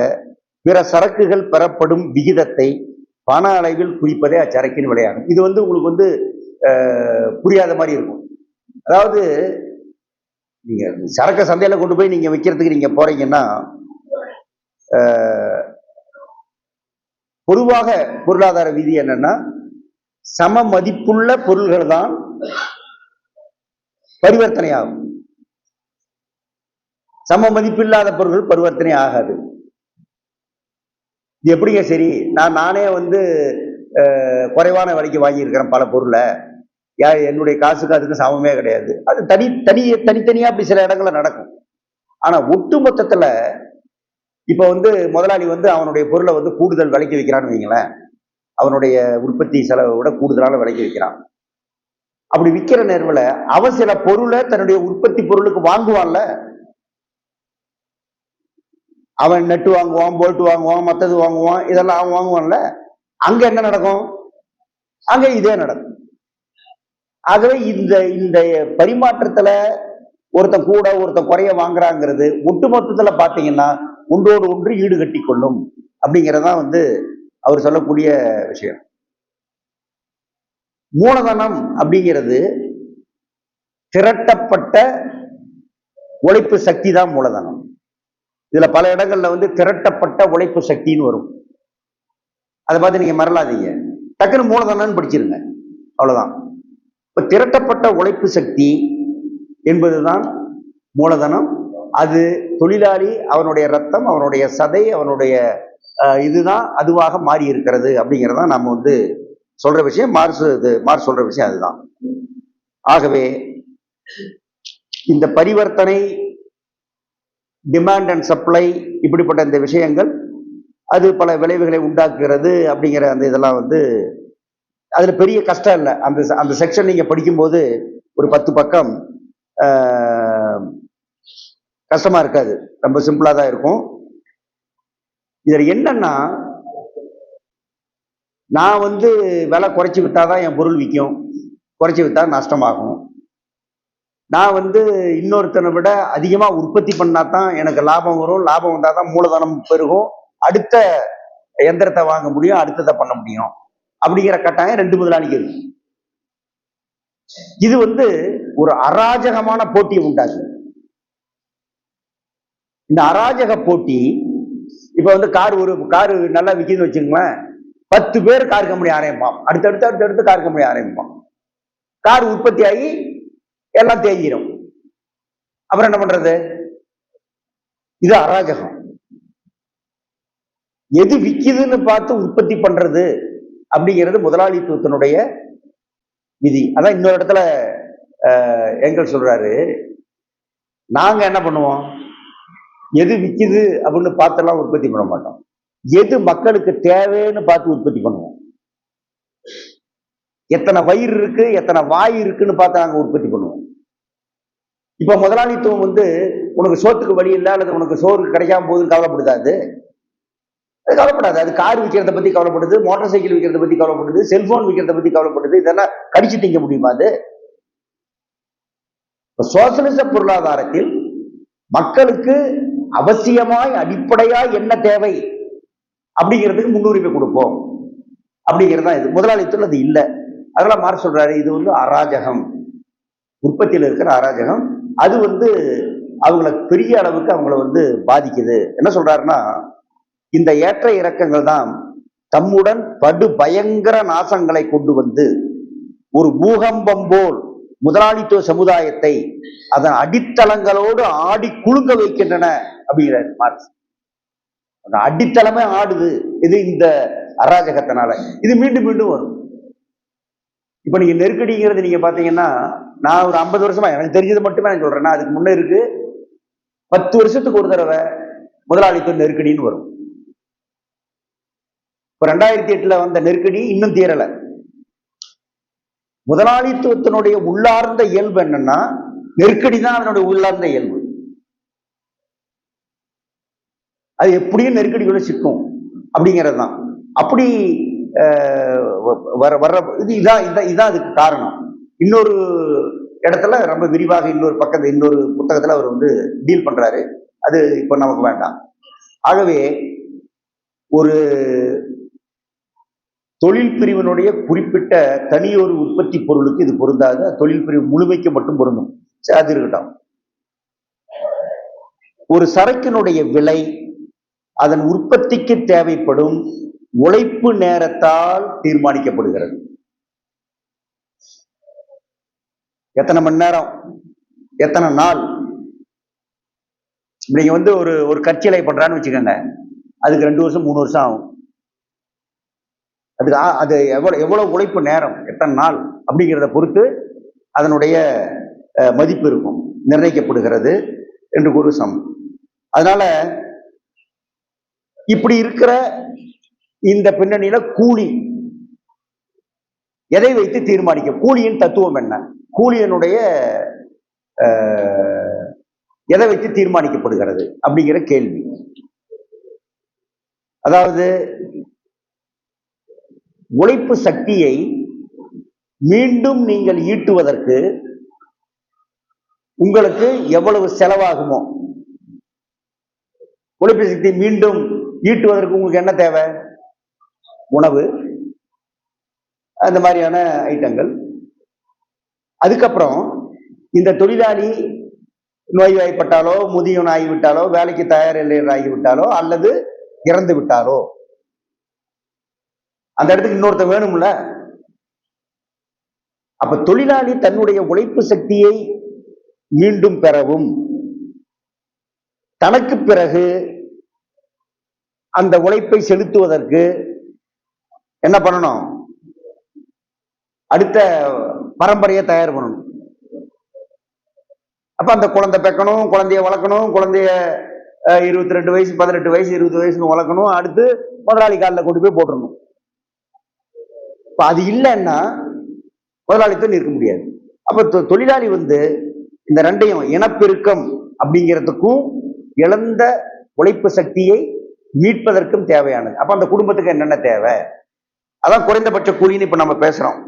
பிற சரக்குகள் பெறப்படும் விகிதத்தை பண அளவில் குறிப்பதே அச்சரக்கின் விலையாகும். இது வந்து உங்களுக்கு வந்து புரியாத மாதிரி இருக்கும். அதாவது நீங்க சரக்கு சந்தையில கொண்டு போய் நீங்க விற்கிறதுக்கு நீங்க போறீங்கன்னா, பொதுவாக பொருளாதார விதி என்னன்னா, சம மதிப்புள்ள பொருள்கள் தான் பரிவர்த்தனை ஆகும். சம மதிப்பில்லாத பொருட்கள் பரிவர்த்தனை ஆகாது. இது எப்படிங்க சரி? நானே வந்து குறைவான விலைக்கு வாங்கியிருக்கிறேன் பல பொருளை, என்னுடைய காசுக்கு அதுக்கு சமமே கிடையாது. அது தனித்தனியா அப்படி சில இடங்கள்ல நடக்கும். ஆனா ஒட்டு மொத்தத்துல இப்ப வந்து முதலாளி வந்து அவனுடைய பொருளை வந்து கூடுதல் விலைக்கு வைக்கிறான்னு வைங்களேன், அவனுடைய உற்பத்தி செலவை விட கூடுதலான விலைக்கு வைக்கிறான். அப்படி விற்கிற நேர்வுல அவன் சில பொருளை தன்னுடைய உற்பத்தி பொருளுக்கு வாங்குவான்ல, அவன் நெட்டு வாங்குவான், போல்ட் வாங்குவான், மற்றது வாங்குவான், இதெல்லாம் அவன் வாங்குவான்ல. அங்க என்ன நடக்கும்? அங்க இதே நடக்கும். ஆகவே இந்த இந்த பரிமாற்றத்துல ஒருத்தன் கூட ஒருத்தன் குறைய வாங்குறாங்கிறது ஒட்டுமொத்தத்துல பாத்தீங்கன்னா ஒன்றோடு ஒன்று ஈடு கட்டி கொள்ளும் அப்படிங்கிறதான் வந்து அவர் சொல்லக்கூடிய விஷயம். மூலதனம் அப்படிங்கிறது திரட்டப்பட்ட உழைப்பு சக்தி தான் மூலதனம். இதுல பல இடங்கள்ல வந்து திரட்டப்பட்ட உழைப்பு சக்தின்னு வரும். அதை பார்த்து நீங்க மறலாதீங்க, டக்குன்னு மூலதனம்னு படிச்சிருங்க, அவ்வளவுதான். இப்ப திரட்டப்பட்ட உழைப்பு சக்தி என்பதுதான் மூலதனம். அது தொழிலாளி, அவனுடைய ரத்தம், அவனுடைய சதை, அவனுடைய இதுதான் அதுவாக மாறி இருக்கிறது அப்படிங்கிறதா நம்ம வந்து சொல்ற விஷயம். மார்க்ஸ் சொல்ற விஷயம் அதுதான். ஆகவே இந்த பரிவர்த்தனை, டிமாண்ட் அண்ட் சப்ளை, இப்படிப்பட்ட இந்த விஷயங்கள் அது பல விளைவுகளை உண்டாக்குகிறது அப்படிங்கிற அந்த இதெல்லாம் வந்து அதுல பெரிய கஷ்டம் இல்லை. அந்த செக்ஷன் நீங்க படிக்கும்போது ஒரு 10 பக்கம் கஷ்டமா இருக்காது, ரொம்ப சிம்பிளா தான் இருக்கும். இதுல என்னன்னா, நான் வந்து விலை குறைச்சி வித்தாதான் என் பொருள் விற்கும், குறைச்சி வித்தா நஷ்டமாகும். நான் வந்து இன்னொருத்தனை விட அதிகமா உற்பத்தி பண்ணாதான் எனக்கு லாபம் வரும், லாபம் வந்தாதான் மூலதனம் பெருகும், அடுத்த எந்திரத்தை வாங்க முடியும், அடுத்ததை பண்ண முடியும் அப்படிங்கிற கட்டாயம் 2 முதலாளிக்கு இருக்கு. இது வந்து ஒரு அராஜகமான போட்டியை உண்டாகுது. இந்த அராஜக போட்டி இப்ப வந்து ஒரு காரு நல்லா விற்கிதுன்னு வச்சுங்களேன், 10 பேர் கார் கம்பெனி ஆரம்பிப்பான், அடுத்தடுத்து கார் கம்பெனி ஆரம்பிப்பான். கார் உற்பத்தி ஆகி எல்லாம் தேங்கிடும். அப்புறம் என்ன பண்றது? இது அராஜகம். எது விக்குதுன்னு பார்த்து உற்பத்தி பண்றது அப்படிங்கிறது முதலாளித்துவத்தினுடைய விதி. அதான் இன்னொரு இடத்துல எங்கல் சொல்றாரு, நாங்க என்ன பண்ணுவோம், எது விக்குது அப்படின்னு பார்த்தெல்லாம் உற்பத்தி பண்ண மாட்டோம், எது மக்களுக்கு தேவைன்னு பார்த்து உற்பத்தி பண்ணுவோம். எத்தனை வயிறு இருக்கு, எத்தனை வாய் இருக்குன்னு பார்த்து நாங்க உற்பத்தி பண்ணுவோம். இப்ப முதலாளித்துவம் வந்து உனக்கு சோத்துக்கு வழி இல்லை அல்லது உனக்கு சோறு கிடைக்காம போகுதுன்னு கவலைப்படுதாது, அது கவலைப்படாது. அது கார் விற்கிறத பத்தி கவலைப்படுது, மோட்டார் சைக்கிள் விற்கிறத பத்தி கவலைப்படுது, செல்போன் விற்கிறத பத்தி கவலைப்படுது. இதெல்லாம் கடிச்சு திங்க முடியுமா? அது சோசியலிச பொருளாதாரத்தில் மக்களுக்கு அவசியமாய் அடிப்படையாய் என்ன தேவை அப்படிங்கிறதுக்கு முன்னுரிமை கொடுப்போம் அப்படிங்கிறதா இது. முதலாளித்துவம் அது இல்லை. அதெல்லாம் மார்க்ஸ் சொல்றாரு, இது வந்து அராஜகம், உற்பத்தியில் இருக்கிற அராஜகம். அது வந்து அவங்களை பெரிய அளவுக்கு அவங்கள வந்து பாதிக்குது. என்ன சொல்றாருன்னா, இந்த ஏற்ற இறக்கங்கள் தான் தம்முடன் படு பயங்கர நாசங்களை கொண்டு வந்து ஒரு பூகம்பம் போல் முதலாளித்துவ சமுதாயத்தை அதன் அடித்தளங்களோடு ஆடி குலுங்க வைக்கின்றன அப்படிங்கிறார் மார்க்ஸ். அந்த அடித்தளமே ஆடுது இது இந்த அராஜகத்தினால. இது மீண்டும் மீண்டும் வரும். இப்ப நீங்க நெருக்கடிங்கிறது நீங்க பாத்தீங்கன்னா, நான் ஒரு 50 வருஷமா எனக்கு தெரிஞ்சது மட்டுமே நான் சொல்றேன். அதுக்கு முன்னே இருக்கு 10 வருஷத்துக்கு ஒரு தடவை முதலாளித்துவ நெருக்கடின்னு வரும். இப்ப 2008 வந்த நெருக்கடி இன்னும் தீரல. முதலாளித்துவத்தினுடைய உள்ளார்ந்த இயல்பு என்னன்னா, நெருக்கடி தான் அதனுடைய உள்ளார்ந்த இயல்பு. அது எப்படியும் நெருக்கடிக்குள்ள சிக்கும் அப்படிங்கிறது தான். அப்படி வர்ற இதுதான் அதுக்கு காரணம். இன்னொரு இடத்துல ரொம்ப விரிவாக இன்னொரு புத்தகத்துல அவர் வந்து டீல் பண்றாரு. அது இப்ப நமக்கு வேண்டாம். ஆகவே ஒரு தொழில் பிரிவினுடைய குறிப்பிட்ட தனியொரு உற்பத்தி பொருளுக்கு இது பொருந்தாது. தொழில் பிரிவு முழுமைக்கு மட்டும் பொருந்தும். அது இருக்கட்டும். ஒரு சரக்கினுடைய விலை அதன் உற்பத்திக்கு தேவைப்படும் உழைப்பு நேரத்தால் தீர்மானிக்கப்படுகிறது. எத்தனை மணி நேரம், எத்தனை நாள். நீங்க வந்து ஒரு கற்சிலை பண்றான்னு வச்சுக்கோங்க, அதுக்கு 2 வருஷம் 3 வருஷம் ஆகும். அது எவ்வளவு உழைப்பு நேரம், எத்தனை நாள் அப்படிங்கிறத பொறுத்து அதனுடைய மதிப்பு இருக்கும், நிர்ணயிக்கப்படுகிறது என்று ஒரு சமம். அதனால இப்படி இருக்கிற இந்த பின்னணியில கூலி எதை வைத்து தீர்மானிக்க, கூலியின் தத்துவம் என்ன, கூலியனுடைய எதை வைத்து தீர்மானிக்கப்படுகிறது அப்படிங்கிற கேள்வி. அதாவது உழைப்பு சக்தியை மீண்டும் நீங்கள் ஈட்டுவதற்கு உங்களுக்கு எவ்வளவு செலவாகுமோ, உழைப்பு சக்தி மீண்டும் ஈட்டுவதற்கு உங்களுக்கு என்ன தேவை, உணவு, அந்த மாதிரியான ஐட்டங்கள். அதுக்கப்புறம் இந்த தொழிலாளி நோய்வாய்ப்பட்டாலோ, முதியவன் ஆகிவிட்டாலோ, வேலைக்கு தயார் இல்லையர் ஆகிவிட்டாலோ, அல்லது இறந்து விட்டாலோ, அந்த இடத்துக்கு இன்னொருத்த வேணும்ல. அப்ப தொழிலாளி தன்னுடைய உழைப்பு சக்தியை மீண்டும் பெறவும், தனக்கு பிறகு அந்த உழைப்பை செலுத்துவதற்கு என்ன பண்ணணும், அடுத்த பரம்பரையை தயார் பண்ணணும். அப்ப அந்த குழந்தை பெக்கணும், குழந்தைய வளர்க்கணும், குழந்தைய 22 வயசு 18 வயசு 20 வயசுன்னு வளர்க்கணும், அடுத்து முதலாளி காலில் கொண்டு போய் போட்டுடணும். இப்ப அது இல்லைன்னா முதலாளித்துவம் நிற்க முடியாது. அப்ப தொழிலாளி வந்து இந்த ரெண்டையும், இனப்பெருக்கம் அப்படிங்கிறதுக்கும் இழந்த உழைப்பு சக்தியை மீட்பதற்கும் தேவையானது. அப்ப அந்த குடும்பத்துக்கு என்னென்ன தேவை, அதான் குறைந்தபட்ச கூலின்னு இப்ப நம்ம பேசுறோம்.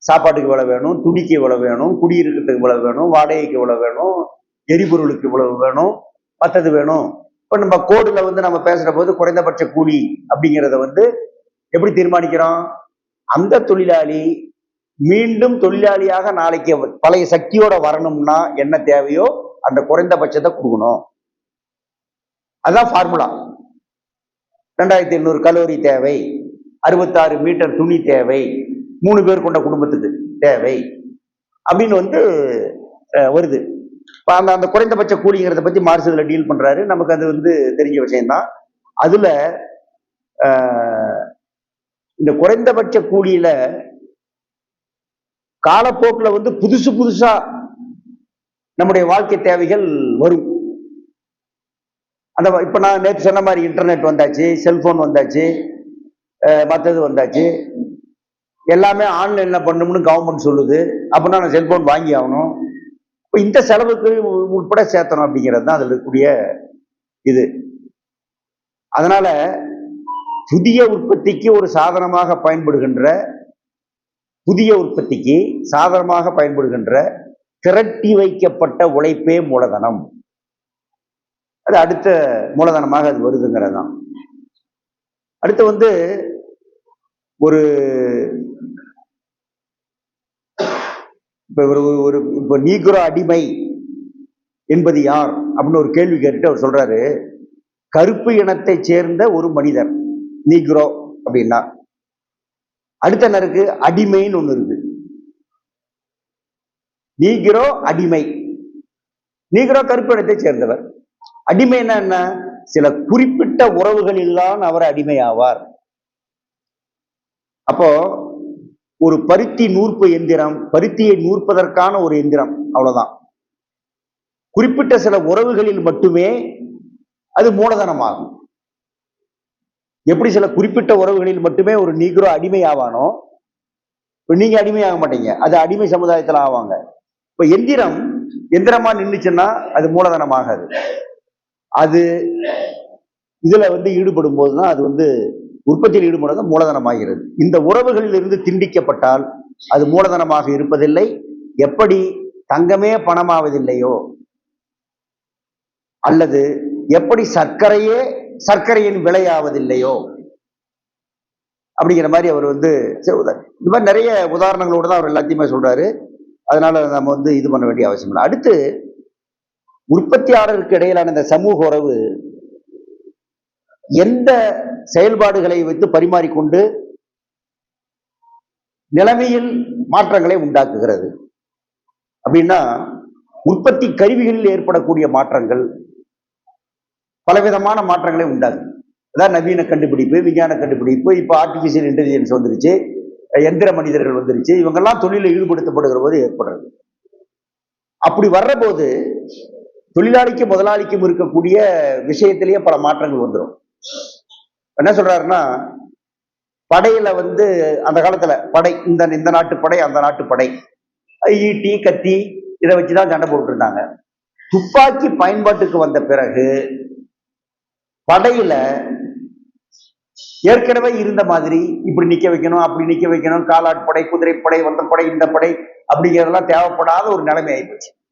சாப்பாட்டுக்கு இவ்வளவு வேணும், துணிக்கு இவ்வளவு வேணும், குடியிருக்கிறதுக்கு இவ்வளவு வேணும், வாடகைக்கு இவ்வளவு வேணும், எரிபொருளுக்கு இவ்வளவு வேணும், மற்றது வேணும். இப்ப நம்ம கோடுல வந்து நம்ம பேசுற போது குறைந்தபட்ச கூலி அப்படிங்கிறத வந்து எப்படி தீர்மானிக்கிறோம், அந்த தொழிலாளி மீண்டும் தொழிலாளியாக நாளைக்கு பழைய சக்தியோட வரணும்னா என்ன தேவையோ அந்த குறைந்தபட்சத்தை கொடுக்கணும். அதுதான் ஃபார்முலா. 2800 கலோரி தேவை, 66 மீட்டர் துணி தேவை, 3 பேர் கொண்ட குடும்பத்துக்கு தேவை அப்படின்னு வந்து வருது. அந்த அந்த குறைந்தபட்ச கூலிங்கிறத பத்தி மார்க்ஸ் இதுல டீல் பண்றாரு. நமக்கு அது வந்து தெரிஞ்ச விஷயம்தான். அதுல இந்த குறைந்தபட்ச கூலியில காலப்போக்கில் வந்து புதுசு புதுசா நம்முடைய வாழ்க்கை தேவைகள் வரும். அந்த இப்ப நான் நேற்று சொன்ன மாதிரி இன்டர்நெட் வந்தாச்சு, செல்போன் வந்தாச்சு, மற்றது வந்தாச்சு, எல்லாமே ஆன்லைன்ல பண்ணணும்னு கவர்மெண்ட் சொல்லுது. அப்படின்னா நான் செல்போன் வாங்கி ஆகணும். இப்போ இந்த செலவுக்கு உட்பட சேர்த்தணும் அப்படிங்கிறது தான் அதில் இருக்கக்கூடிய இது. அதனால புதிய உற்பத்திக்கு ஒரு சாதனமாக பயன்படுகின்ற திரட்டி வைக்கப்பட்ட உழைப்பே மூலதனம். அது அடுத்த மூலதனமாக அது வருதுங்கிறது தான். அடுத்து வந்து ஒரு இப்போ நீக்ரோ அடிமை என்பது யார் அப்படின்னு ஒரு கேள்வி கேட்டுட்டு அவர் சொல்றாரு, கருப்பு இனத்தை சேர்ந்த ஒரு மனிதர் நீக்ரோ அப்படின்னா. அடுத்த நருக்கு அடிமைன்னு ஒண்ணு இருக்கு. நீக்ரோ அடிமை. நீக்ரோ கருப்பு இனத்தை சேர்ந்தவர். அடிமைன்னா என்ன? சில குறிப்பிட்ட உறவுகளில்தான் அவர் அடிமை ஆவார். அப்போ ஒரு பருத்தி நூற்பு எந்திரம், பருத்தியை நூற்பதற்கான ஒரு எந்திரம், அவ்வளவுதான். குறிப்பிட்ட சில உறவுகளில் மட்டுமே அது மூலதனமாகும். எப்படி சில குறிப்பிட்ட உறவுகளில் மட்டுமே ஒரு நீக்ரோ அடிமை ஆவானோ, நீங்க அடிமை ஆக மாட்டீங்க, அது அடிமை சமுதாயத்தில் ஆவாங்க. இப்ப எந்திரமா நின்றுச்சுன்னா அது மூலதனமாகாது. அது இதுல வந்து ஈடுபடும் போதுதான் அது வந்து உற்பத்தியில் ஈடுபடுவது மூலதனமாகிறது. இந்த உறவுகளில் இருந்து திண்டிக்கப்பட்டால் அது மூலதனமாக இருப்பதில்லை. எப்படி தங்கமே பணமாவதில்லையோ, அல்லது எப்படி சர்க்கரையின் விலையாவதில்லையோ, அப்படிங்கிற மாதிரி அவர் வந்து இந்த மாதிரி நிறைய உதாரணங்களோடு தான் அவர் எல்லாத்தையுமே சொல்றாரு. அதனால நம்ம வந்து இது பண்ண வேண்டிய அவசியம் இல்லை. அடுத்து உற்பத்தியாளருக்கு இடையிலான இந்த சமூக உறவு எந்த செயல்பாடுகளை வைத்து பரிமாறிக்கொண்டு நிலைமையில் மாற்றங்களை உண்டாக்குகிறது அப்படின்னா, உற்பத்தி கருவிகளில் ஏற்படக்கூடிய மாற்றங்கள் பலவிதமான மாற்றங்களை உண்டாகும். அதான் நவீன கண்டுபிடிப்பு, விஞ்ஞான கண்டுபிடிப்பு, இப்ப ஆர்டிபிஷியல் இன்டெலிஜென்ஸ் வந்துருச்சு, எந்திர மனிதர்கள் வந்துருச்சு. இவங்கெல்லாம் தொழிலில் ஈடுபடுத்தப்படுகிற போது ஏற்படுறது. அப்படி வர்ற போது தொழிலாளிக்கும் முதலாளிக்கும் இருக்கக்கூடிய விஷயத்திலேயே பல மாற்றங்கள் வந்துடும். என்ன சொல்றாருன்னா, படையில வந்து அந்த காலத்துல படை, இந்த நாட்டு படை, அந்த நாட்டு படை, ஈட்டி கத்தி இதை வச்சுதான் சண்டை போட்டு இருந்தாங்க. துப்பாக்கி பயன்பாட்டுக்கு வந்த பிறகு படையில ஏற்கனவே இருந்த மாதிரி இப்படி நிக்க வைக்கணும், அப்படி நிக்க வைக்கணும், காலாட்படை, குதிரைப்படை, வந்த படை, இந்த படை அப்படிங்கிறதெல்லாம் தேவைப்படாத ஒரு நிலைமை ஆயிப்போச்சு.